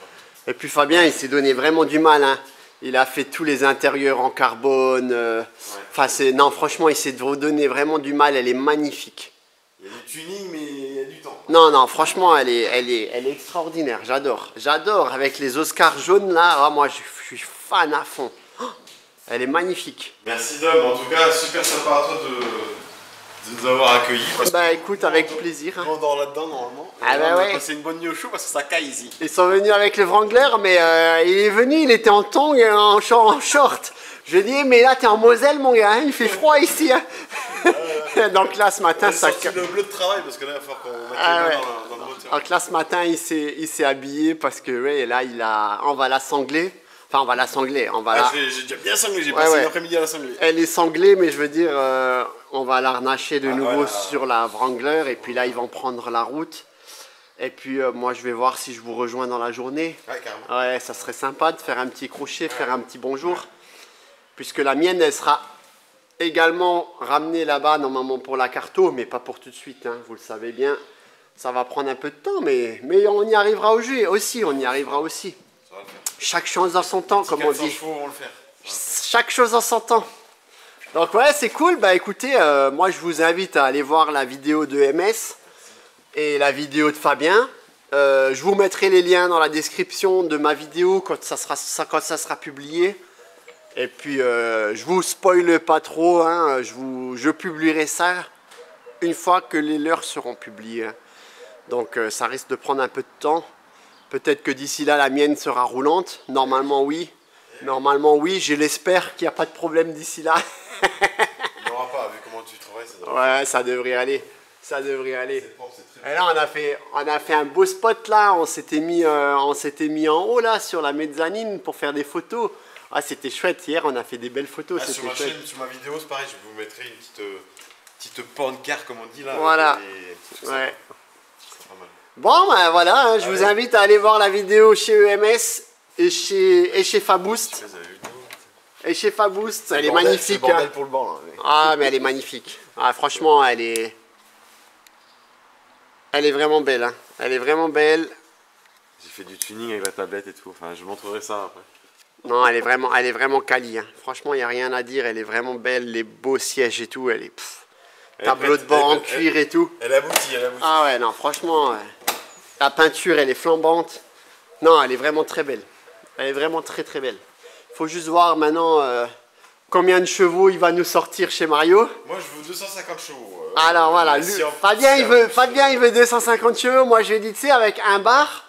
Et puis Fabien, il s'est donné vraiment du mal, hein. Il a fait tous les intérieurs en carbone. Enfin, non, franchement, il s'est donné vraiment du mal. Elle est magnifique. Il y a du tuning, mais il y a du temps. Non, franchement, elle est extraordinaire. J'adore. Avec les Oscars jaunes là, ah, moi, je suis fan à fond. Elle est magnifique. Merci Dom, en tout cas super sympa à toi de nous avoir accueillis. Bah écoute, avec plaisir. On dort là-dedans normalement. Ah bah ouais. C'est une bonne nuit au chaud parce que ça caille ici. Ils sont venus avec le Wrangler, mais il est venu, il était en tongs et en short. Je dis, mais là t'es en Moselle mon gars, hein, il fait froid ici. Hein. Donc là ce matin, ça... C'est le bleu de travail parce que là il va falloir qu'on mette les mains dans le moteur. Donc là ce matin, il s'est habillé parce que ouais, là on va la sangler. Enfin, on va la sangler. J'ai déjà bien sanglé, j'ai passé l'après-midi à la sangler. Elle est sanglée, mais je veux dire, on va la renacher de nouveau sur la Wrangler. Et puis là, ils vont prendre la route. Et puis moi, je vais voir si je vous rejoins dans la journée. Ouais, carrément. Ouais, ça serait sympa de faire un petit crochet, faire un petit bonjour. Puisque la mienne, elle sera également ramenée là-bas, normalement pour la carto, mais pas pour tout de suite, hein, vous le savez bien. Ça va prendre un peu de temps, mais on y arrivera aussi, on y arrivera aussi. Chaque chose en son temps, comme on dit. Vont le faire. Chaque chose en son temps. Donc ouais, c'est cool. Bah écoutez, moi je vous invite à aller voir la vidéo de MS et la vidéo de Fabien. Je vous mettrai les liens dans la description de ma vidéo quand ça sera publié. Et puis je vous spoile pas trop, hein, je publierai ça une fois que les leurs seront publiés. Hein. Donc ça risque de prendre un peu de temps. Peut-être que d'ici là la mienne sera roulante. Normalement oui. Normalement oui, je l'espère qu'il n'y a pas de problème d'ici là. Il n'y aura pas, vu comment tu travailles. Ouais, ça devrait aller. Ça devrait aller. Propre, et là on a fait un beau spot là. On s'était mis en haut là sur la mezzanine pour faire des photos. Ah, c'était chouette, hier on a fait des belles photos. Sur ma chaîne, sur ma vidéo, c'est pareil, je vous mettrai une petite pancarte comme on dit là. Voilà. Ouais. Pas mal. Bon, ben voilà, hein, je vous invite à aller voir la vidéo chez EMS et chez Faboost. Et chez Faboost, elle est magnifique. C'est bordel pour le banc là. Mais... Ah, mais elle est magnifique. Ah, franchement, elle est vraiment belle. Hein. Elle est vraiment belle. J'ai fait du tuning avec la tablette et tout. Enfin, je montrerai ça après. Non, elle est vraiment quali. Hein. Franchement, il n'y a rien à dire. Elle est vraiment belle. Les beaux sièges et tout. Elle est tableau de bord en cuir et tout. Elle aboutit, elle aboutit. Ah ouais, non, franchement, la peinture, elle est flambante. Non, elle est vraiment très belle. Elle est vraiment très très belle. Il faut juste voir maintenant combien de chevaux il va nous sortir chez Mario. Moi, je veux 250 chevaux. Alors voilà, Fabien, il veut 250 chevaux. Moi, je lui ai dit, tu sais, avec un bar.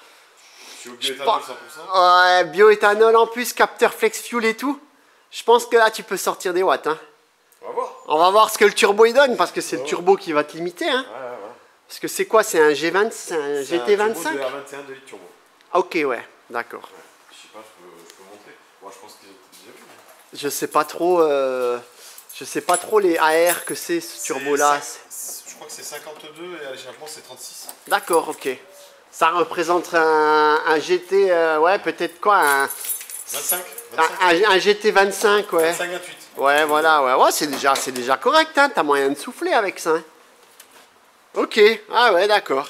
Je suis au bioéthanol 100%. Ouais, bioéthanol en plus, capteur flex fuel et tout. Je pense que là, tu peux sortir des watts. Hein. On va voir. On va voir ce que le turbo il donne, parce que c'est le turbo qui va te limiter. Hein. Ouais. Parce que c'est quoi? C'est un G20, c'est un GT25? C'est un turbo de R21 de litre turbo. Ok, ouais, d'accord. Ouais. Je sais pas, je peux montrer. Moi, je pense qu'ils ont déjà vu. Je sais pas trop les AR que c'est ce turbo là. Je crois que c'est 52 et à l'échappement c'est 36. D'accord, ok. Ça représente un GT, ouais, peut-être quoi, un 25, un GT25, ouais. 25, 28. Ouais, voilà, ouais, c'est déjà correct, hein. T'as moyen de souffler avec ça. Hein. Ok, ah ouais, d'accord.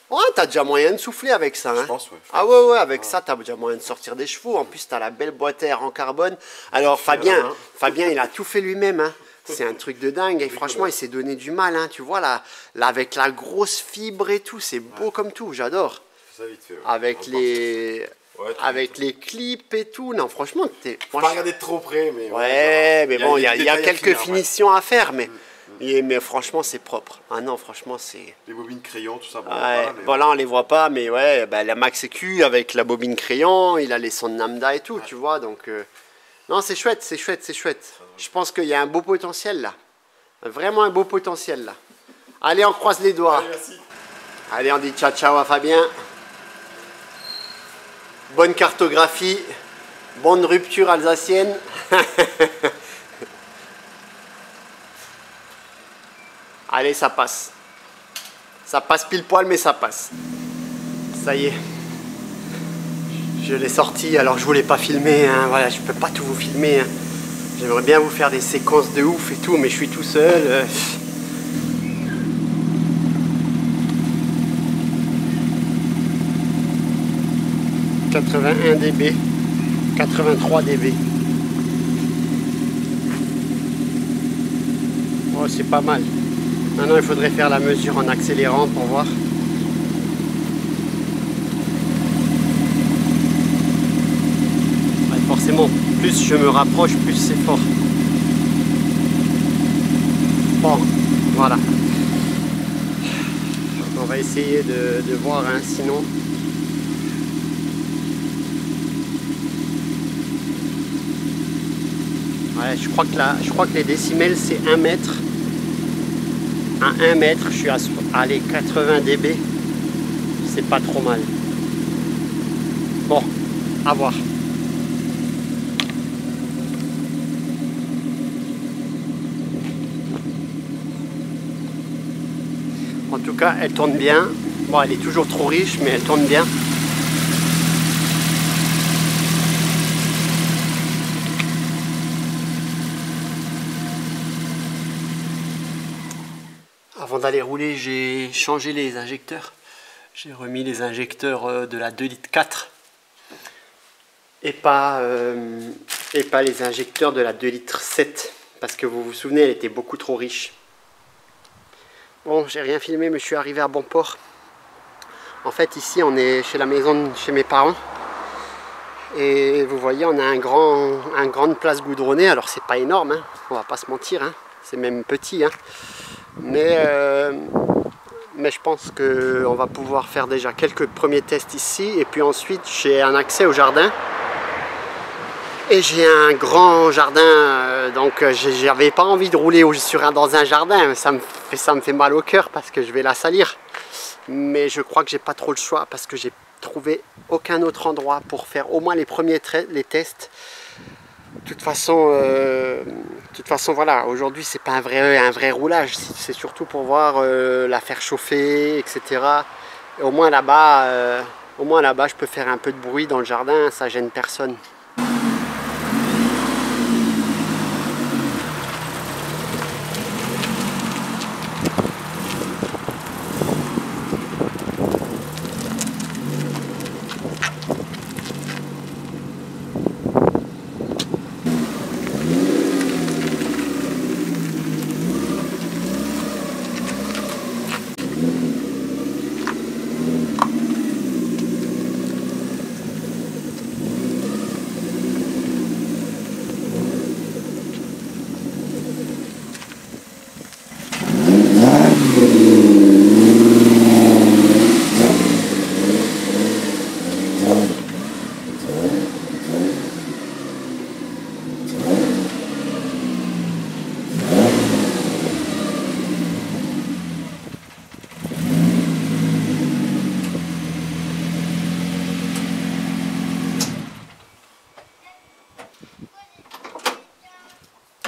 Ouais, t'as déjà moyen de souffler avec ça. Hein. Je pense, ouais. Ah ouais, avec ça, t'as déjà moyen de sortir des chevaux. En plus, t'as la belle boîte à air en carbone. Alors, Fabien, il a tout fait lui-même. Hein. C'est un truc de dingue. Et franchement, il s'est donné du mal. Hein. Tu vois, là, avec la grosse fibre et tout, c'est beau comme tout. J'adore. Ça vite fait, ouais. Avec les clips et tout. Non, franchement, Faut pas regarder de trop près, mais... Ouais, mais bon, il y a quelques finitions à faire, mais franchement, c'est propre. Ah non, franchement, c'est... Les bobines crayon, tout ça, bon, voilà, on les voit pas, mais ouais, bah, la Max EQ avec la bobine crayon, il a les sons de Namda et tout, tu vois, donc... Non, c'est chouette. Je pense qu'il y a un beau potentiel, là. Vraiment un beau potentiel, là. Allez, on croise les doigts. Allez, merci. Allez, on dit ciao à Fabien. Bonne cartographie, bonne rupture alsacienne. Allez, ça passe. Ça passe pile poil, mais ça passe. Ça y est. Je l'ai sorti, alors je voulais pas filmer. Hein. Voilà, je peux pas tout vous filmer. Hein. J'aimerais bien vous faire des séquences de ouf et tout, mais je suis tout seul. 81 dB, 83 dB. Oh, c'est pas mal. Maintenant, il faudrait faire la mesure en accélérant pour voir. Ouais, forcément, plus je me rapproche, plus c'est fort. Bon, voilà. On va essayer de voir, hein, sinon. Ouais, je crois que les décimètres c'est 1 mètre. À 1 mètre, je suis à 80 dB. C'est pas trop mal. Bon, à voir. En tout cas, elle tourne bien. Bon, elle est toujours trop riche, mais elle tourne bien. Avant d'aller rouler, j'ai changé les injecteurs. J'ai remis les injecteurs de la 2,4 litres et pas les injecteurs de la 2,7 litres parce que vous vous souvenez, elle était beaucoup trop riche. Bon, j'ai rien filmé, mais je suis arrivé à bon port. En fait, ici, on est chez la maison chez mes parents. Et vous voyez, on a une grande place goudronnée. Alors, c'est pas énorme, hein, on va pas se mentir. Hein, c'est même petit. Hein. Mais je pense qu'on va pouvoir faire déjà quelques premiers tests ici. Et puis ensuite, j'ai un accès au jardin. Et j'ai un grand jardin, donc j'avais pas envie de rouler dans un jardin, ça me fait mal au cœur parce que je vais la salir. Mais je crois que j'ai pas trop le choix parce que j'ai trouvé aucun autre endroit pour faire au moins les premiers tests. De toute façon, voilà, aujourd'hui c'est pas un vrai roulage, c'est surtout pour voir la faire chauffer, etc. Et au moins là-bas, je peux faire un peu de bruit dans le jardin, ça gêne personne.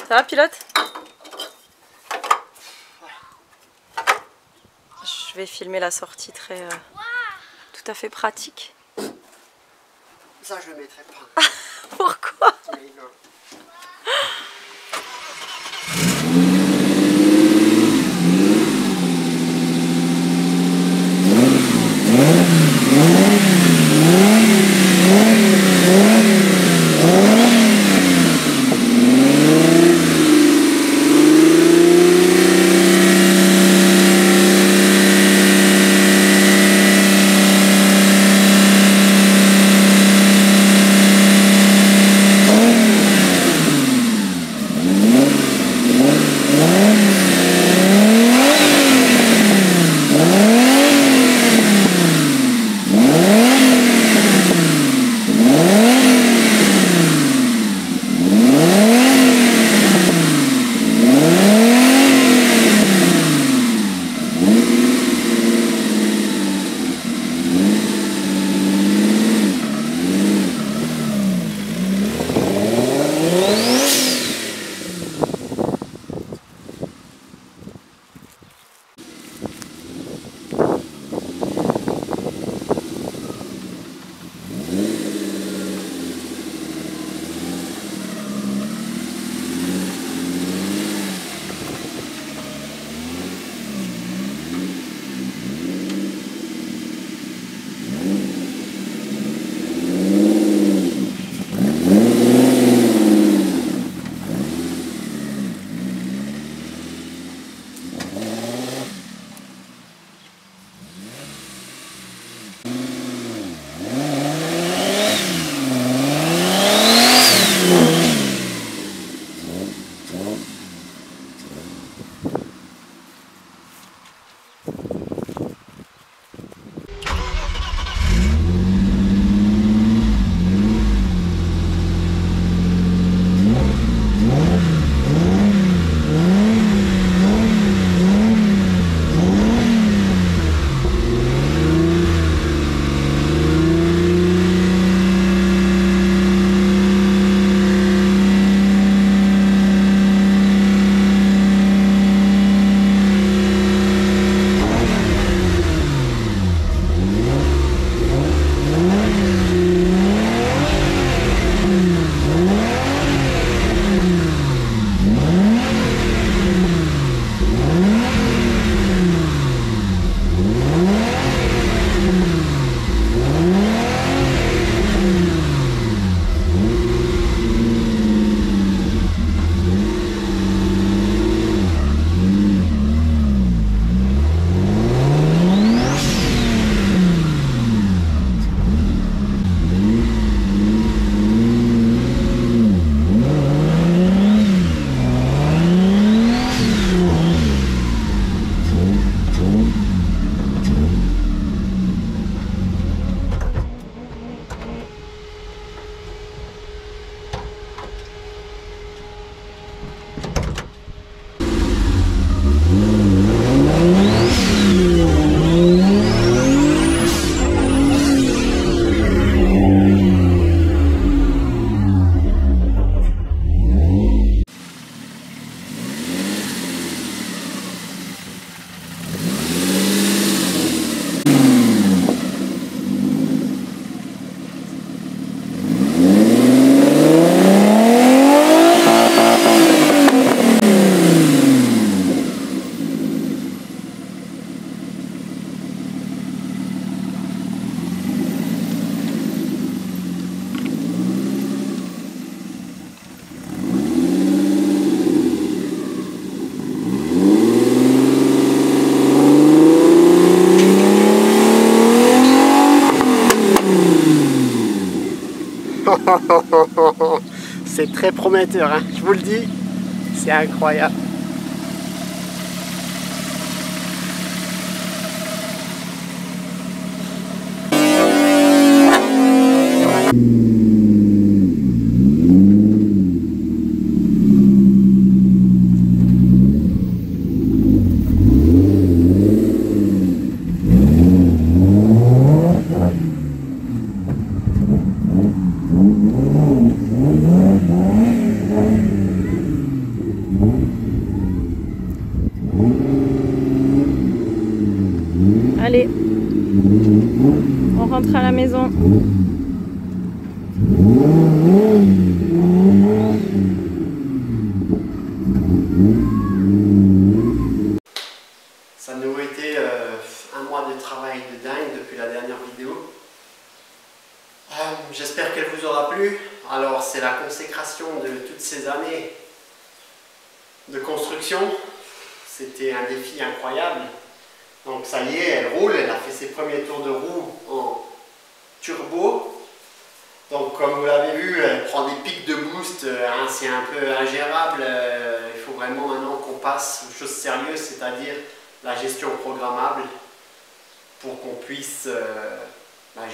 Ça va, pilote? Je vais filmer la sortie tout à fait pratique. Ça, je le mettrai pas. Pourquoi? C'est très prometteur, hein, je vous le dis, c'est incroyable. Allez, on rentre à la maison. Ça a nous été un mois de travail de dingue depuis la dernière vidéo. J'espère qu'elle vous aura plu. Alors c'est la consécration de toutes ces années de construction. C'était un défi incroyable. Donc ça y est, elle roule, elle a fait ses premiers tours de roue en turbo. Donc comme vous l'avez vu, elle prend des pics de boost, hein, c'est un peu ingérable. Il faut vraiment maintenant qu'on passe aux choses sérieuses, c'est-à-dire la gestion programmable, pour qu'on puisse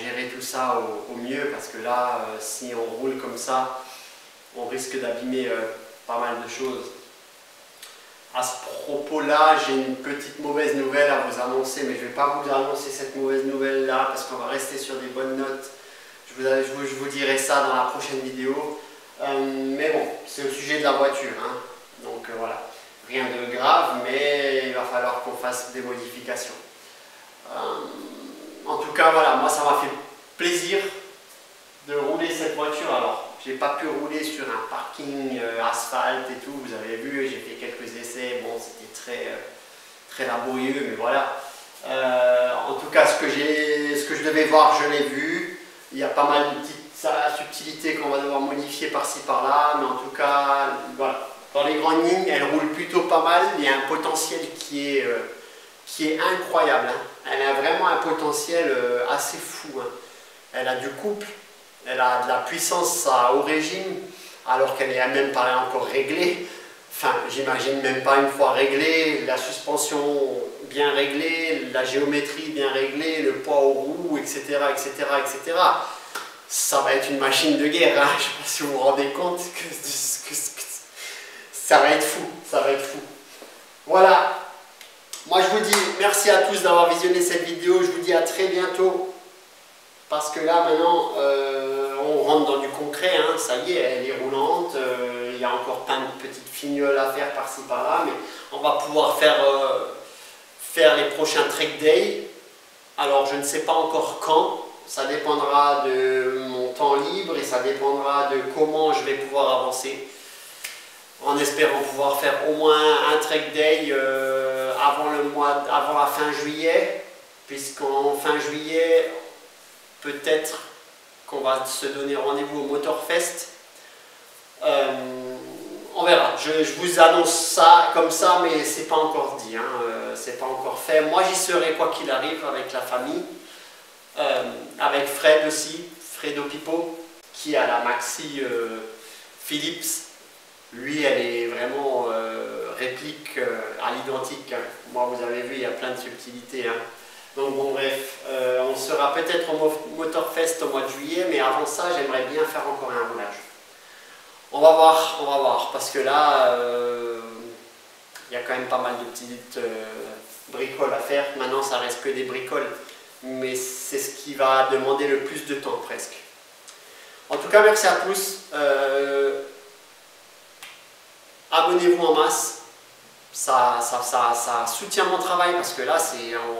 gérer tout ça au mieux, parce que là, si on roule comme ça, on risque d'abîmer pas mal de choses. À ce propos-là, j'ai une petite mauvaise nouvelle à vous annoncer, mais je ne vais pas vous annoncer cette mauvaise nouvelle-là, parce qu'on va rester sur des bonnes notes. Je vous dirai ça dans la prochaine vidéo. Mais bon, c'est au sujet de la voiture, hein. Donc voilà, rien de grave, mais il va falloir qu'on fasse des modifications. En tout cas, voilà, moi ça m'a fait plaisir de rouler cette voiture. Alors, j'ai pas pu rouler sur un parking asphalte et tout, vous avez vu, j'ai fait quelques essais, bon c'était très laborieux, mais voilà. En tout cas, ce que je devais voir, je l'ai vu. Il y a pas mal de petites subtilités qu'on va devoir modifier par-ci par-là, mais en tout cas, voilà. Dans les grandes lignes, elle roule plutôt pas mal. Il y a un potentiel qui est incroyable, hein. Elle a vraiment un potentiel assez fou, hein. Elle a du couple, elle a de la puissance au régime, alors qu'elle n'est même pas encore réglée. Enfin, j'imagine même pas une fois réglée, la suspension bien réglée, la géométrie bien réglée, le poids aux roues, etc., etc., etc. Ça va être une machine de guerre, hein. Je ne sais pas si vous vous rendez compte que ça va être fou, ça va être fou. Voilà. Moi, je vous dis merci à tous d'avoir visionné cette vidéo. Je vous dis à très bientôt. Parce que là, maintenant, on rentre dans du concret, hein. Ça y est, elle est roulante. Il y a encore plein de petites fignoles à faire par-ci, par-là. Mais on va pouvoir faire les prochains Trek Day. Alors, je ne sais pas encore quand. Ça dépendra de mon temps libre et ça dépendra de comment je vais pouvoir avancer. En espérant pouvoir faire au moins un Trek Day avant la fin juillet. Puisqu'en fin juillet, peut-être qu'on va se donner rendez-vous au Motorfest. On verra. Je vous annonce ça comme ça, mais c'est pas encore dit, hein. C'est pas encore fait. Moi, j'y serai quoi qu'il arrive avec la famille. Avec Fred aussi, Fredo Pipo, qui a la Maxi Philips. Lui, elle est vraiment réplique à l'identique, hein. Moi, vous avez vu, il y a plein de subtilités, hein. Donc bon, bref, on sera peut-être au Motorfest au mois de juillet, mais avant ça, j'aimerais bien faire encore un roulage. On va voir, parce que là, il y a quand même pas mal de petites bricoles à faire. Maintenant, ça reste que des bricoles, mais c'est ce qui va demander le plus de temps, presque. En tout cas, merci à tous. Abonnez-vous en masse. Ça soutient mon travail, parce que là,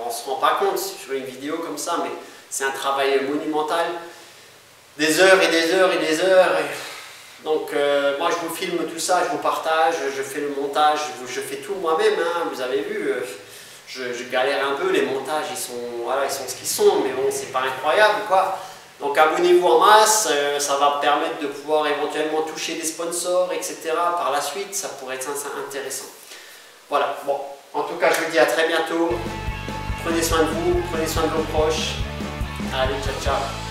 on ne se rend pas compte sur une vidéo comme ça, mais c'est un travail monumental. Des heures et des heures et des heures. Donc, moi, je vous filme tout ça, je vous partage, je fais le montage, je fais tout moi-même, hein, vous avez vu. Je galère un peu, les montages, ils sont ce qu'ils sont, mais bon, c'est pas incroyable, quoi. Donc, abonnez-vous en masse, ça va permettre de pouvoir éventuellement toucher des sponsors, etc. Par la suite, ça pourrait être intéressant. Voilà, bon, en tout cas, je vous dis à très bientôt. Prenez soin de vous, prenez soin de vos proches. Allez, ciao, ciao.